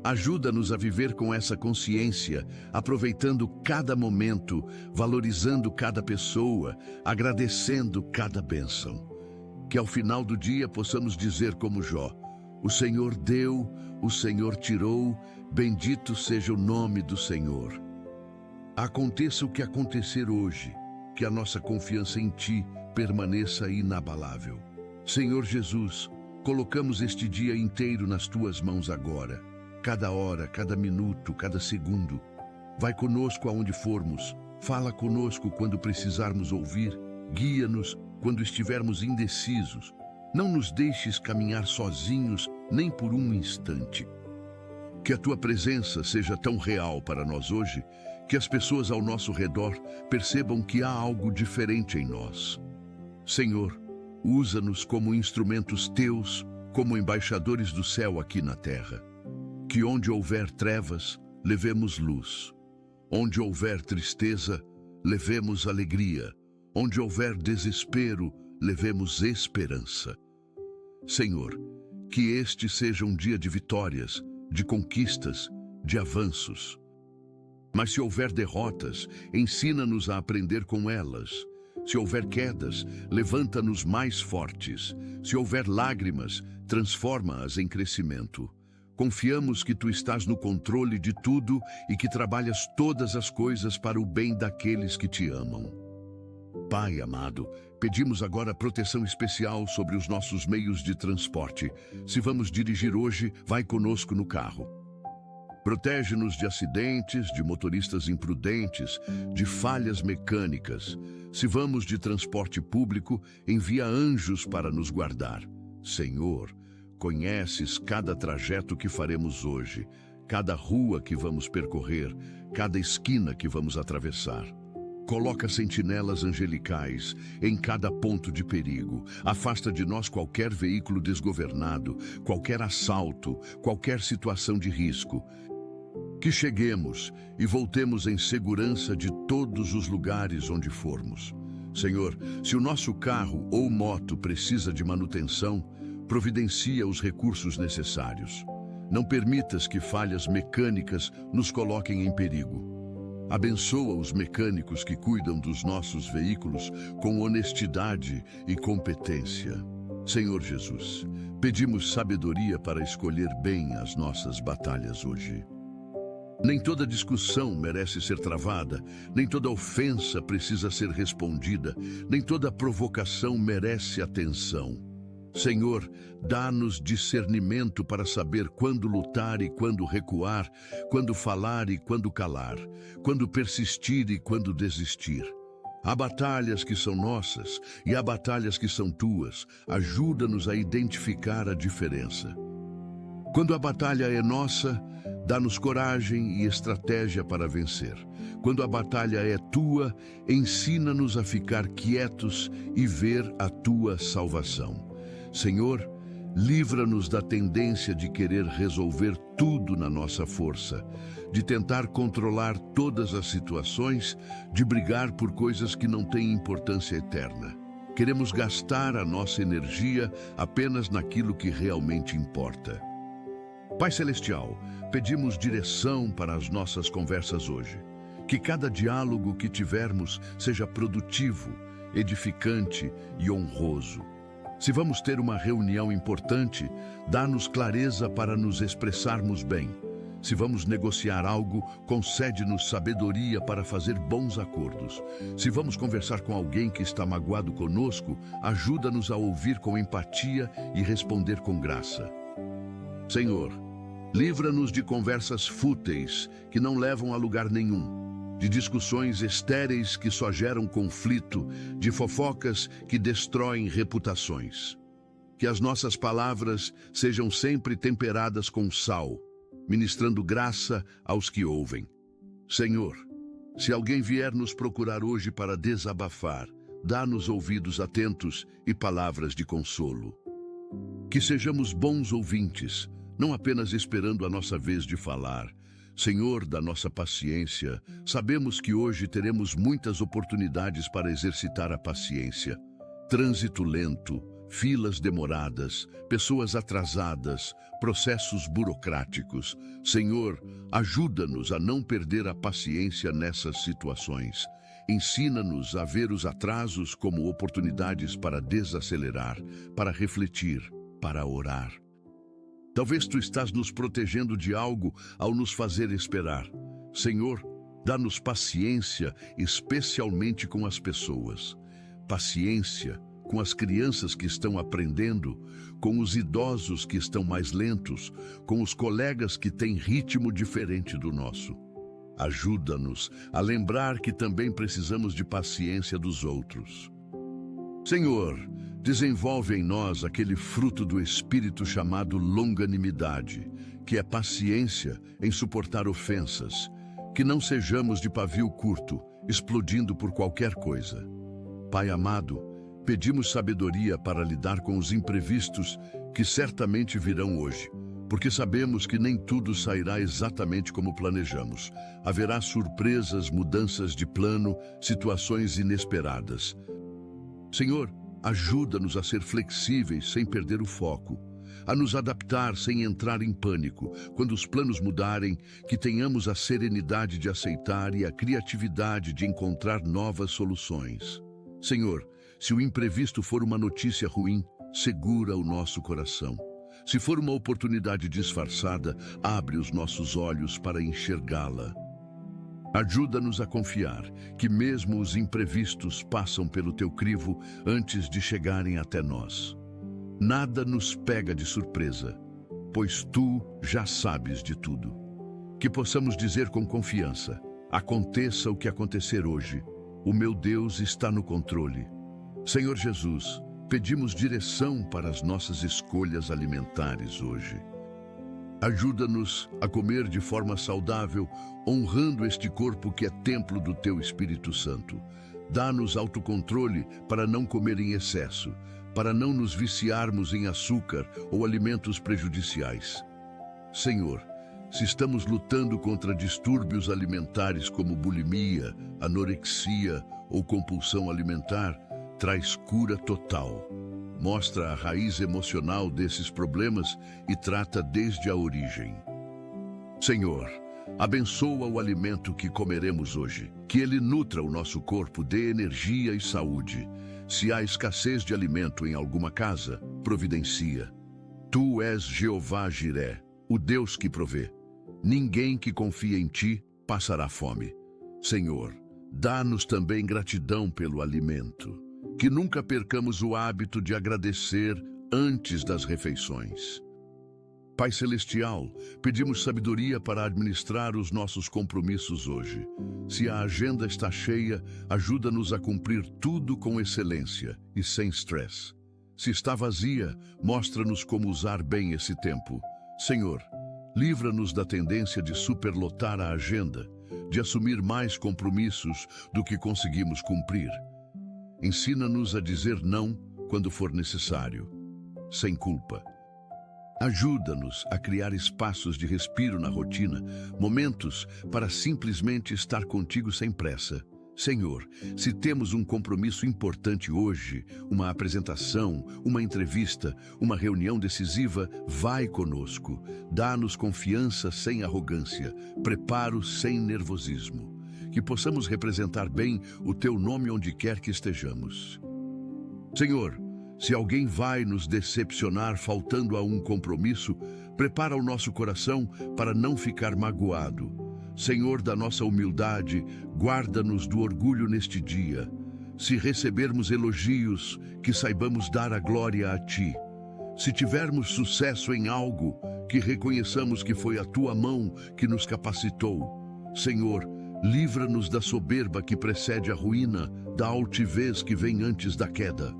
Ajuda-nos a viver com essa consciência, aproveitando cada momento, valorizando cada pessoa, agradecendo cada bênção. Que ao final do dia possamos dizer como Jó: o Senhor deu, o Senhor tirou, bendito seja o nome do Senhor. Aconteça o que acontecer hoje, que a nossa confiança em Ti permaneça inabalável. Senhor Jesus, colocamos este dia inteiro nas Tuas mãos agora. Cada hora, cada minuto, cada segundo. Vai conosco aonde formos. Fala conosco quando precisarmos ouvir. Guia-nos quando estivermos indecisos. Não nos deixes caminhar sozinhos nem por um instante. Que a Tua presença seja tão real para nós hoje, que as pessoas ao nosso redor percebam que há algo diferente em nós. Senhor, usa-nos como instrumentos Teus, como embaixadores do céu aqui na terra. Que onde houver trevas, levemos luz. Onde houver tristeza, levemos alegria. Onde houver desespero, levemos esperança. Senhor, que este seja um dia de vitórias, de conquistas, de avanços. Mas se houver derrotas, ensina-nos a aprender com elas. Se houver quedas, levanta-nos mais fortes. Se houver lágrimas, transforma-as em crescimento. Confiamos que Tu estás no controle de tudo e que trabalhas todas as coisas para o bem daqueles que Te amam. Pai amado, pedimos agora proteção especial sobre os nossos meios de transporte. Se vamos dirigir hoje, vai conosco no carro. Protege-nos de acidentes, de motoristas imprudentes, de falhas mecânicas. Se vamos de transporte público, envia anjos para nos guardar. Senhor, conheces cada trajeto que faremos hoje, cada rua que vamos percorrer, cada esquina que vamos atravessar. Coloca sentinelas angelicais em cada ponto de perigo. Afasta de nós qualquer veículo desgovernado, qualquer assalto, qualquer situação de risco. Que cheguemos e voltemos em segurança de todos os lugares onde formos. Senhor, se o nosso carro ou moto precisa de manutenção, providencia os recursos necessários. Não permitas que falhas mecânicas nos coloquem em perigo. Abençoa os mecânicos que cuidam dos nossos veículos com honestidade e competência. Senhor Jesus, pedimos sabedoria para escolher bem as nossas batalhas hoje. Nem toda discussão merece ser travada, nem toda ofensa precisa ser respondida, nem toda provocação merece atenção. Senhor, dá-nos discernimento para saber quando lutar e quando recuar, quando falar e quando calar, quando persistir e quando desistir. Há batalhas que são nossas e há batalhas que são tuas. Ajuda-nos a identificar a diferença. Quando a batalha é nossa, dá-nos coragem e estratégia para vencer. Quando a batalha é tua, ensina-nos a ficar quietos e ver a tua salvação. Senhor, livra-nos da tendência de querer resolver tudo na nossa força, de tentar controlar todas as situações, de brigar por coisas que não têm importância eterna. Queremos gastar a nossa energia apenas naquilo que realmente importa. Pai Celestial, pedimos direção para as nossas conversas hoje. Que cada diálogo que tivermos seja produtivo, edificante e honroso. Se vamos ter uma reunião importante, dá-nos clareza para nos expressarmos bem. Se vamos negociar algo, concede-nos sabedoria para fazer bons acordos. Se vamos conversar com alguém que está magoado conosco, ajuda-nos a ouvir com empatia e responder com graça. Senhor, livra-nos de conversas fúteis que não levam a lugar nenhum, de discussões estéreis que só geram conflito, de fofocas que destroem reputações. Que as nossas palavras sejam sempre temperadas com sal, ministrando graça aos que ouvem. Senhor, se alguém vier nos procurar hoje para desabafar, dá-nos ouvidos atentos e palavras de consolo. Que sejamos bons ouvintes, não apenas esperando a nossa vez de falar. Senhor da nossa paciência, sabemos que hoje teremos muitas oportunidades para exercitar a paciência. Trânsito lento, filas demoradas, pessoas atrasadas, processos burocráticos. Senhor, ajuda-nos a não perder a paciência nessas situações. Ensina-nos a ver os atrasos como oportunidades para desacelerar, para refletir, para orar. Talvez tu estás nos protegendo de algo ao nos fazer esperar. Senhor, dá-nos paciência, especialmente com as pessoas. Paciência com as crianças que estão aprendendo, com os idosos que estão mais lentos, com os colegas que têm ritmo diferente do nosso. Ajuda-nos a lembrar que também precisamos de paciência dos outros. Senhor, desenvolve em nós aquele fruto do Espírito chamado longanimidade, que é paciência em suportar ofensas, que não sejamos de pavio curto, explodindo por qualquer coisa. Pai amado, pedimos sabedoria para lidar com os imprevistos que certamente virão hoje, porque sabemos que nem tudo sairá exatamente como planejamos. Haverá surpresas, mudanças de plano, situações inesperadas. Senhor, ajuda-nos a ser flexíveis sem perder o foco, a nos adaptar sem entrar em pânico. Quando os planos mudarem, que tenhamos a serenidade de aceitar e a criatividade de encontrar novas soluções. Senhor, se o imprevisto for uma notícia ruim, segura o nosso coração. Se for uma oportunidade disfarçada, abre os nossos olhos para enxergá-la. Ajuda-nos a confiar que mesmo os imprevistos passam pelo teu crivo antes de chegarem até nós. Nada nos pega de surpresa, pois tu já sabes de tudo. Que possamos dizer com confiança: aconteça o que acontecer hoje, o meu Deus está no controle. Senhor Jesus, pedimos direção para as nossas escolhas alimentares hoje. Ajuda-nos a comer de forma saudável, honrando este corpo que é templo do Teu Espírito Santo. Dá-nos autocontrole para não comer em excesso, para não nos viciarmos em açúcar ou alimentos prejudiciais. Senhor, se estamos lutando contra distúrbios alimentares como bulimia, anorexia ou compulsão alimentar, traz cura total. Mostra a raiz emocional desses problemas e trata desde a origem. Senhor, abençoa o alimento que comeremos hoje, que ele nutra o nosso corpo, dê energia e saúde. Se há escassez de alimento em alguma casa, providencia. Tu és Jeová Jiré, o Deus que provê. Ninguém que confia em ti passará fome. Senhor, dá-nos também gratidão pelo alimento. Que nunca percamos o hábito de agradecer antes das refeições. Pai Celestial, pedimos sabedoria para administrar os nossos compromissos hoje. Se a agenda está cheia, ajuda-nos a cumprir tudo com excelência e sem estresse. Se está vazia, mostra-nos como usar bem esse tempo. Senhor, livra-nos da tendência de superlotar a agenda, de assumir mais compromissos do que conseguimos cumprir. Ensina-nos a dizer não quando for necessário, sem culpa. Ajuda-nos a criar espaços de respiro na rotina, momentos para simplesmente estar contigo sem pressa. Senhor, se temos um compromisso importante hoje, uma apresentação, uma entrevista, uma reunião decisiva, vai conosco. Dá-nos confiança sem arrogância, preparo sem nervosismo. Que possamos representar bem o Teu nome onde quer que estejamos. Senhor, se alguém vai nos decepcionar faltando a um compromisso, prepara o nosso coração para não ficar magoado. Senhor da nossa humildade, guarda-nos do orgulho neste dia. Se recebermos elogios, que saibamos dar a glória a Ti. Se tivermos sucesso em algo, que reconheçamos que foi a Tua mão que nos capacitou. Senhor, livra-nos da soberba que precede a ruína, da altivez que vem antes da queda.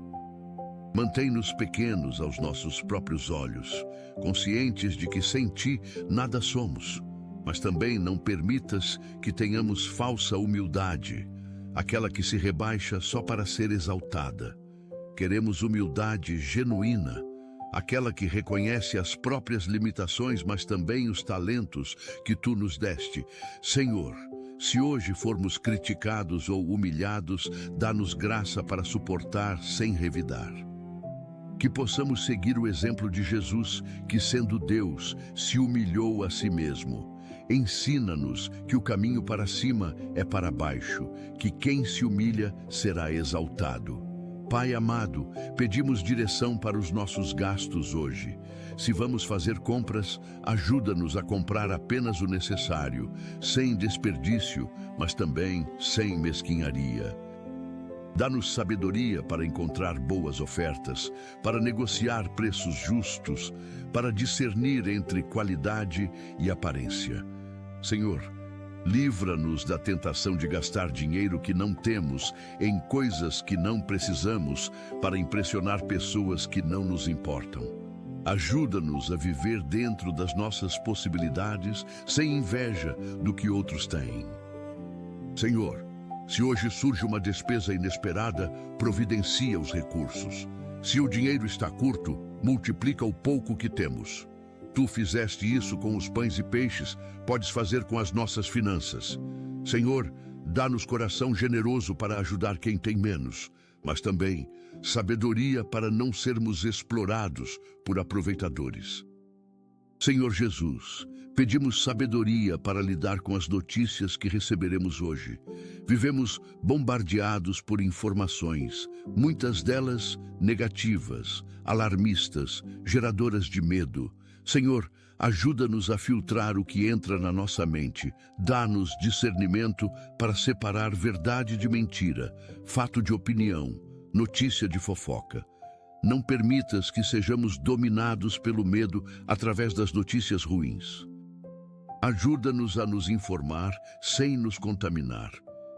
Mantém-nos pequenos aos nossos próprios olhos, conscientes de que sem Ti nada somos. Mas também não permitas que tenhamos falsa humildade, aquela que se rebaixa só para ser exaltada. Queremos humildade genuína, aquela que reconhece as próprias limitações, mas também os talentos que Tu nos deste. Senhor, se hoje formos criticados ou humilhados, dá-nos graça para suportar sem revidar. Que possamos seguir o exemplo de Jesus, que sendo Deus, se humilhou a si mesmo. Ensina-nos que o caminho para cima é para baixo, que quem se humilha será exaltado. Pai amado, pedimos direção para os nossos gastos hoje. Se vamos fazer compras, ajuda-nos a comprar apenas o necessário, sem desperdício, mas também sem mesquinharia. Dá-nos sabedoria para encontrar boas ofertas, para negociar preços justos, para discernir entre qualidade e aparência. Senhor, livra-nos da tentação de gastar dinheiro que não temos em coisas que não precisamos para impressionar pessoas que não nos importam. Ajuda-nos a viver dentro das nossas possibilidades, sem inveja do que outros têm. Senhor, se hoje surge uma despesa inesperada, providencia os recursos. Se o dinheiro está curto, multiplica o pouco que temos. Tu fizeste isso com os pães e peixes, podes fazer com as nossas finanças. Senhor, dá-nos coração generoso para ajudar quem tem menos, mas também sabedoria para não sermos explorados por aproveitadores. Senhor Jesus, pedimos sabedoria para lidar com as notícias que receberemos hoje. Vivemos bombardeados por informações, muitas delas negativas, alarmistas, geradoras de medo. Senhor, ajuda-nos a filtrar o que entra na nossa mente. Dá-nos discernimento para separar verdade de mentira, fato de opinião, notícia de fofoca. Não permitas que sejamos dominados pelo medo através das notícias ruins. Ajuda-nos a nos informar sem nos contaminar.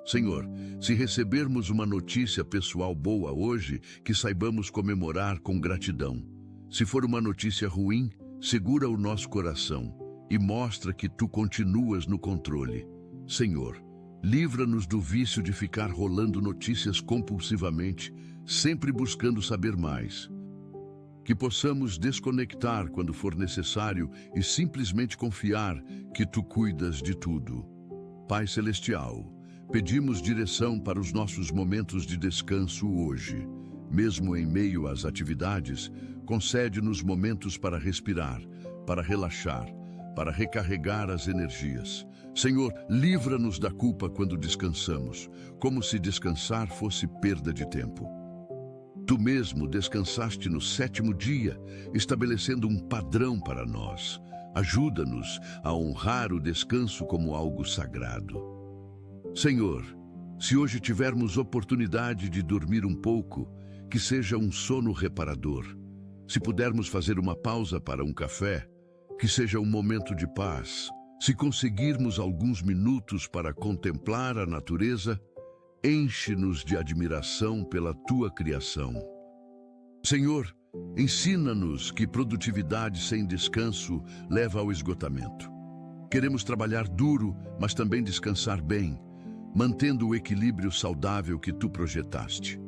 Senhor, se recebermos uma notícia pessoal boa hoje, que saibamos comemorar com gratidão. Se for uma notícia ruim, segura o nosso coração e mostra que tu continuas no controle. Senhor, livra-nos do vício de ficar rolando notícias compulsivamente, sempre buscando saber mais. Que possamos desconectar quando for necessário e simplesmente confiar que tu cuidas de tudo. Pai Celestial, pedimos direção para os nossos momentos de descanso hoje. Mesmo em meio às atividades, concede-nos momentos para respirar, para relaxar, para recarregar as energias. Senhor, livra-nos da culpa quando descansamos, como se descansar fosse perda de tempo. Tu mesmo descansaste no 7º dia, estabelecendo um padrão para nós. Ajuda-nos a honrar o descanso como algo sagrado. Senhor, se hoje tivermos oportunidade de dormir um pouco, que seja um sono reparador. Se pudermos fazer uma pausa para um café, que seja um momento de paz. Se conseguirmos alguns minutos para contemplar a natureza, enche-nos de admiração pela tua criação. Senhor, ensina-nos que produtividade sem descanso leva ao esgotamento. Queremos trabalhar duro, mas também descansar bem, mantendo o equilíbrio saudável que tu projetaste.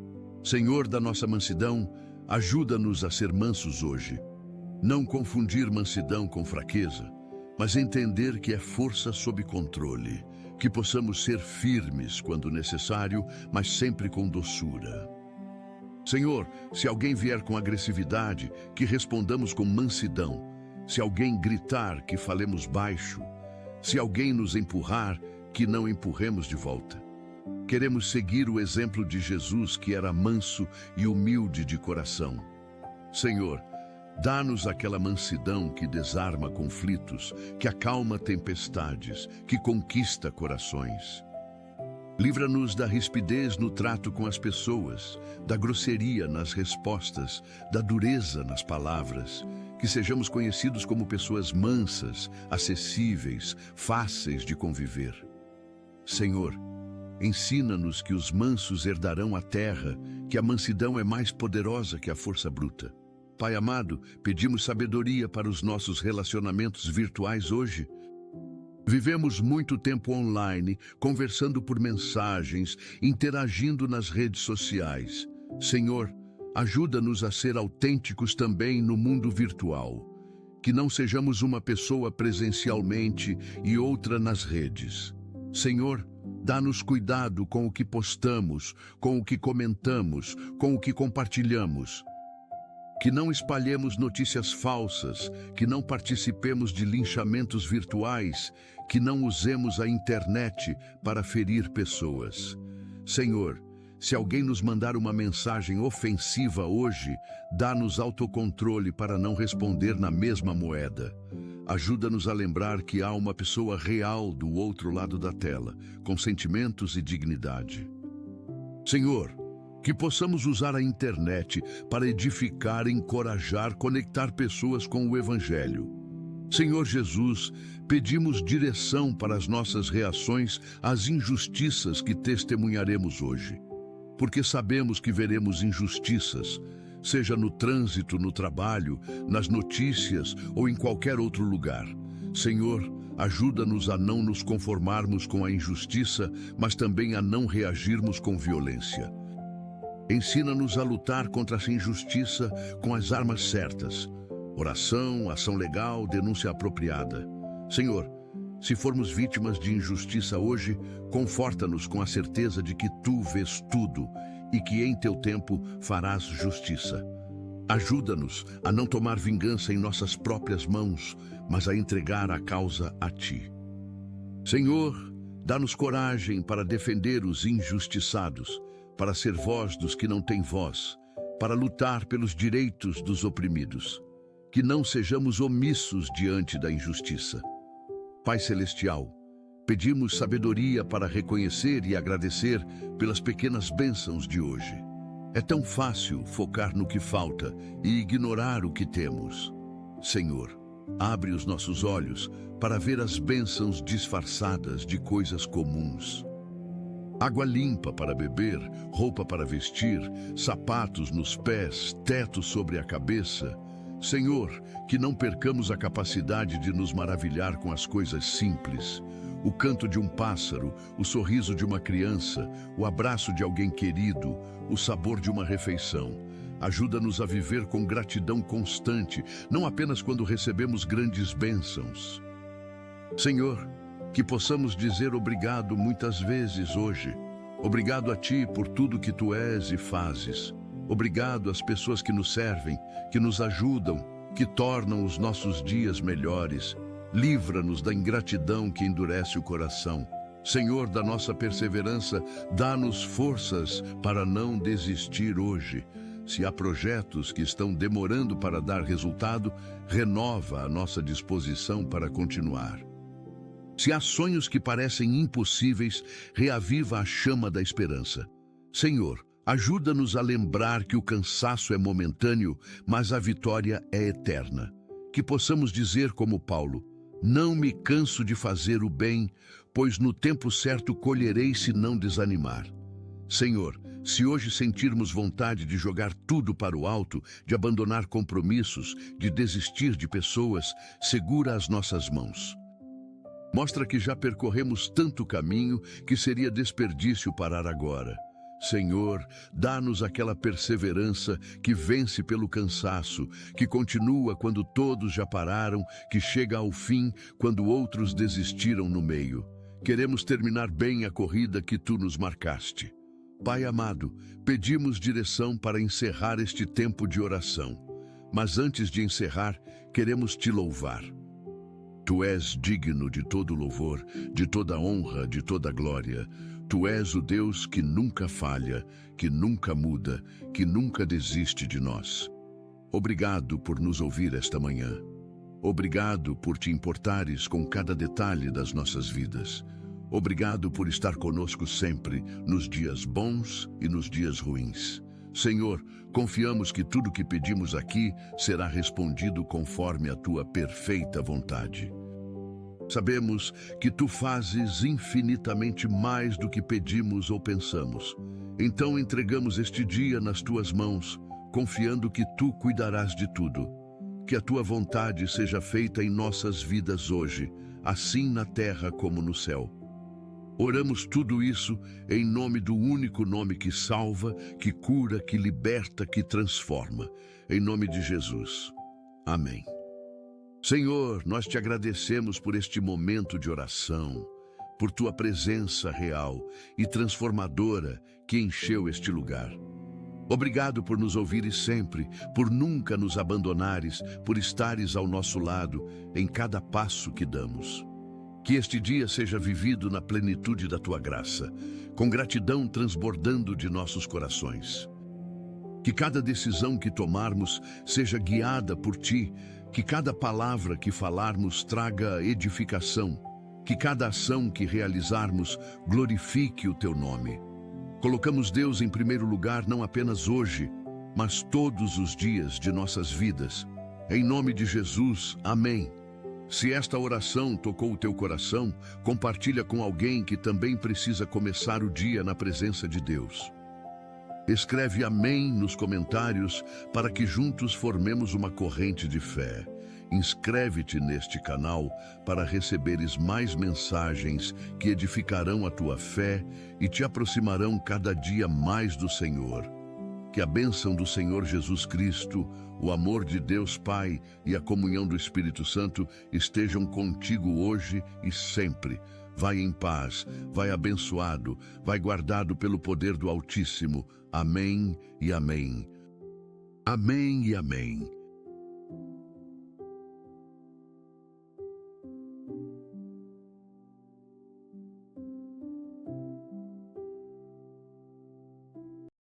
Senhor da nossa mansidão, ajuda-nos a ser mansos hoje. Não confundir mansidão com fraqueza, mas entender que é força sob controle. Que possamos ser firmes quando necessário, mas sempre com doçura. Senhor, se alguém vier com agressividade, que respondamos com mansidão. Se alguém gritar, que falemos baixo. Se alguém nos empurrar, que não empurremos de volta. Queremos seguir o exemplo de Jesus, que era manso e humilde de coração. Senhor, dá-nos aquela mansidão que desarma conflitos, que acalma tempestades, que conquista corações. Livra-nos da rispidez no trato com as pessoas, da grosseria nas respostas, da dureza nas palavras. Que sejamos conhecidos como pessoas mansas, acessíveis, fáceis de conviver. Senhor, ensina-nos que os mansos herdarão a terra, que a mansidão é mais poderosa que a força bruta. Pai amado, pedimos sabedoria para os nossos relacionamentos virtuais hoje. Vivemos muito tempo online, conversando por mensagens, interagindo nas redes sociais. Senhor, ajuda-nos a ser autênticos também no mundo virtual. Que não sejamos uma pessoa presencialmente e outra nas redes. Senhor, dá-nos cuidado com o que postamos, com o que comentamos, com o que compartilhamos. Que não espalhemos notícias falsas, que não participemos de linchamentos virtuais, que não usemos a internet para ferir pessoas. Senhor, se alguém nos mandar uma mensagem ofensiva hoje, dá-nos autocontrole para não responder na mesma moeda. Ajuda-nos a lembrar que há uma pessoa real do outro lado da tela, com sentimentos e dignidade. Senhor, que possamos usar a internet para edificar, encorajar, conectar pessoas com o Evangelho. Senhor Jesus, pedimos direção para as nossas reações às injustiças que testemunharemos hoje. Porque sabemos que veremos injustiças, seja no trânsito, no trabalho, nas notícias ou em qualquer outro lugar. Senhor, ajuda-nos a não nos conformarmos com a injustiça, mas também a não reagirmos com violência. Ensina-nos a lutar contra essa injustiça com as armas certas. Oração, ação legal, denúncia apropriada. Senhor, se formos vítimas de injustiça hoje, conforta-nos com a certeza de que Tu vês tudo e que em Teu tempo farás justiça. Ajuda-nos a não tomar vingança em nossas próprias mãos, mas a entregar a causa a Ti. Senhor, dá-nos coragem para defender os injustiçados, para ser voz dos que não têm voz, para lutar pelos direitos dos oprimidos. Que não sejamos omissos diante da injustiça. Pai Celestial, pedimos sabedoria para reconhecer e agradecer pelas pequenas bênçãos de hoje. É tão fácil focar no que falta e ignorar o que temos. Senhor, abre os nossos olhos para ver as bênçãos disfarçadas de coisas comuns. Água limpa para beber, roupa para vestir, sapatos nos pés, teto sobre a cabeça. Senhor, que não percamos a capacidade de nos maravilhar com as coisas simples. O canto de um pássaro, o sorriso de uma criança, o abraço de alguém querido, o sabor de uma refeição. Ajuda-nos a viver com gratidão constante, não apenas quando recebemos grandes bênçãos. Senhor, que possamos dizer obrigado muitas vezes hoje. Obrigado a Ti por tudo que Tu és e fazes. Obrigado às pessoas que nos servem, que nos ajudam, que tornam os nossos dias melhores. Livra-nos da ingratidão que endurece o coração. Senhor, da nossa perseverança, dá-nos forças para não desistir hoje. Se há projetos que estão demorando para dar resultado, renova a nossa disposição para continuar. Se há sonhos que parecem impossíveis, reaviva a chama da esperança. Senhor, ajuda-nos a lembrar que o cansaço é momentâneo, mas a vitória é eterna. Que possamos dizer como Paulo: não me canso de fazer o bem, pois no tempo certo colherei se não desanimar. Senhor, se hoje sentirmos vontade de jogar tudo para o alto, de abandonar compromissos, de desistir de pessoas, segura as nossas mãos. Mostra que já percorremos tanto caminho que seria desperdício parar agora. Senhor, dá-nos aquela perseverança que vence pelo cansaço, que continua quando todos já pararam, que chega ao fim quando outros desistiram no meio. Queremos terminar bem a corrida que Tu nos marcaste. Pai amado, pedimos direção para encerrar este tempo de oração. Mas antes de encerrar, queremos Te louvar. Tu és digno de todo louvor, de toda honra, de toda glória. Tu és o Deus que nunca falha, que nunca muda, que nunca desiste de nós. Obrigado por nos ouvir esta manhã. Obrigado por Te importares com cada detalhe das nossas vidas. Obrigado por estar conosco sempre, nos dias bons e nos dias ruins. Senhor, confiamos que tudo que pedimos aqui será respondido conforme a Tua perfeita vontade. Sabemos que Tu fazes infinitamente mais do que pedimos ou pensamos. Então entregamos este dia nas Tuas mãos, confiando que Tu cuidarás de tudo. Que a Tua vontade seja feita em nossas vidas hoje, assim na terra como no céu. Oramos tudo isso em nome do único nome que salva, que cura, que liberta, que transforma. Em nome de Jesus. Amém. Senhor, nós Te agradecemos por este momento de oração, por Tua presença real e transformadora que encheu este lugar. Obrigado por nos ouvires sempre, por nunca nos abandonares, por estares ao nosso lado em cada passo que damos. Que este dia seja vivido na plenitude da Tua graça, com gratidão transbordando de nossos corações. Que cada decisão que tomarmos seja guiada por Ti, que cada palavra que falarmos traga edificação, que cada ação que realizarmos glorifique o Teu nome. Colocamos Deus em primeiro lugar não apenas hoje, mas todos os dias de nossas vidas. Em nome de Jesus, amém. Se esta oração tocou o teu coração, compartilha com alguém que também precisa começar o dia na presença de Deus. Escreve amém nos comentários para que juntos formemos uma corrente de fé. Inscreve-te neste canal para receberes mais mensagens que edificarão a tua fé e te aproximarão cada dia mais do Senhor. Que a bênção do Senhor Jesus Cristo, o amor de Deus Pai e a comunhão do Espírito Santo estejam contigo hoje e sempre. Vai em paz, vai abençoado, vai guardado pelo poder do Altíssimo. Amém e amém. Amém e amém.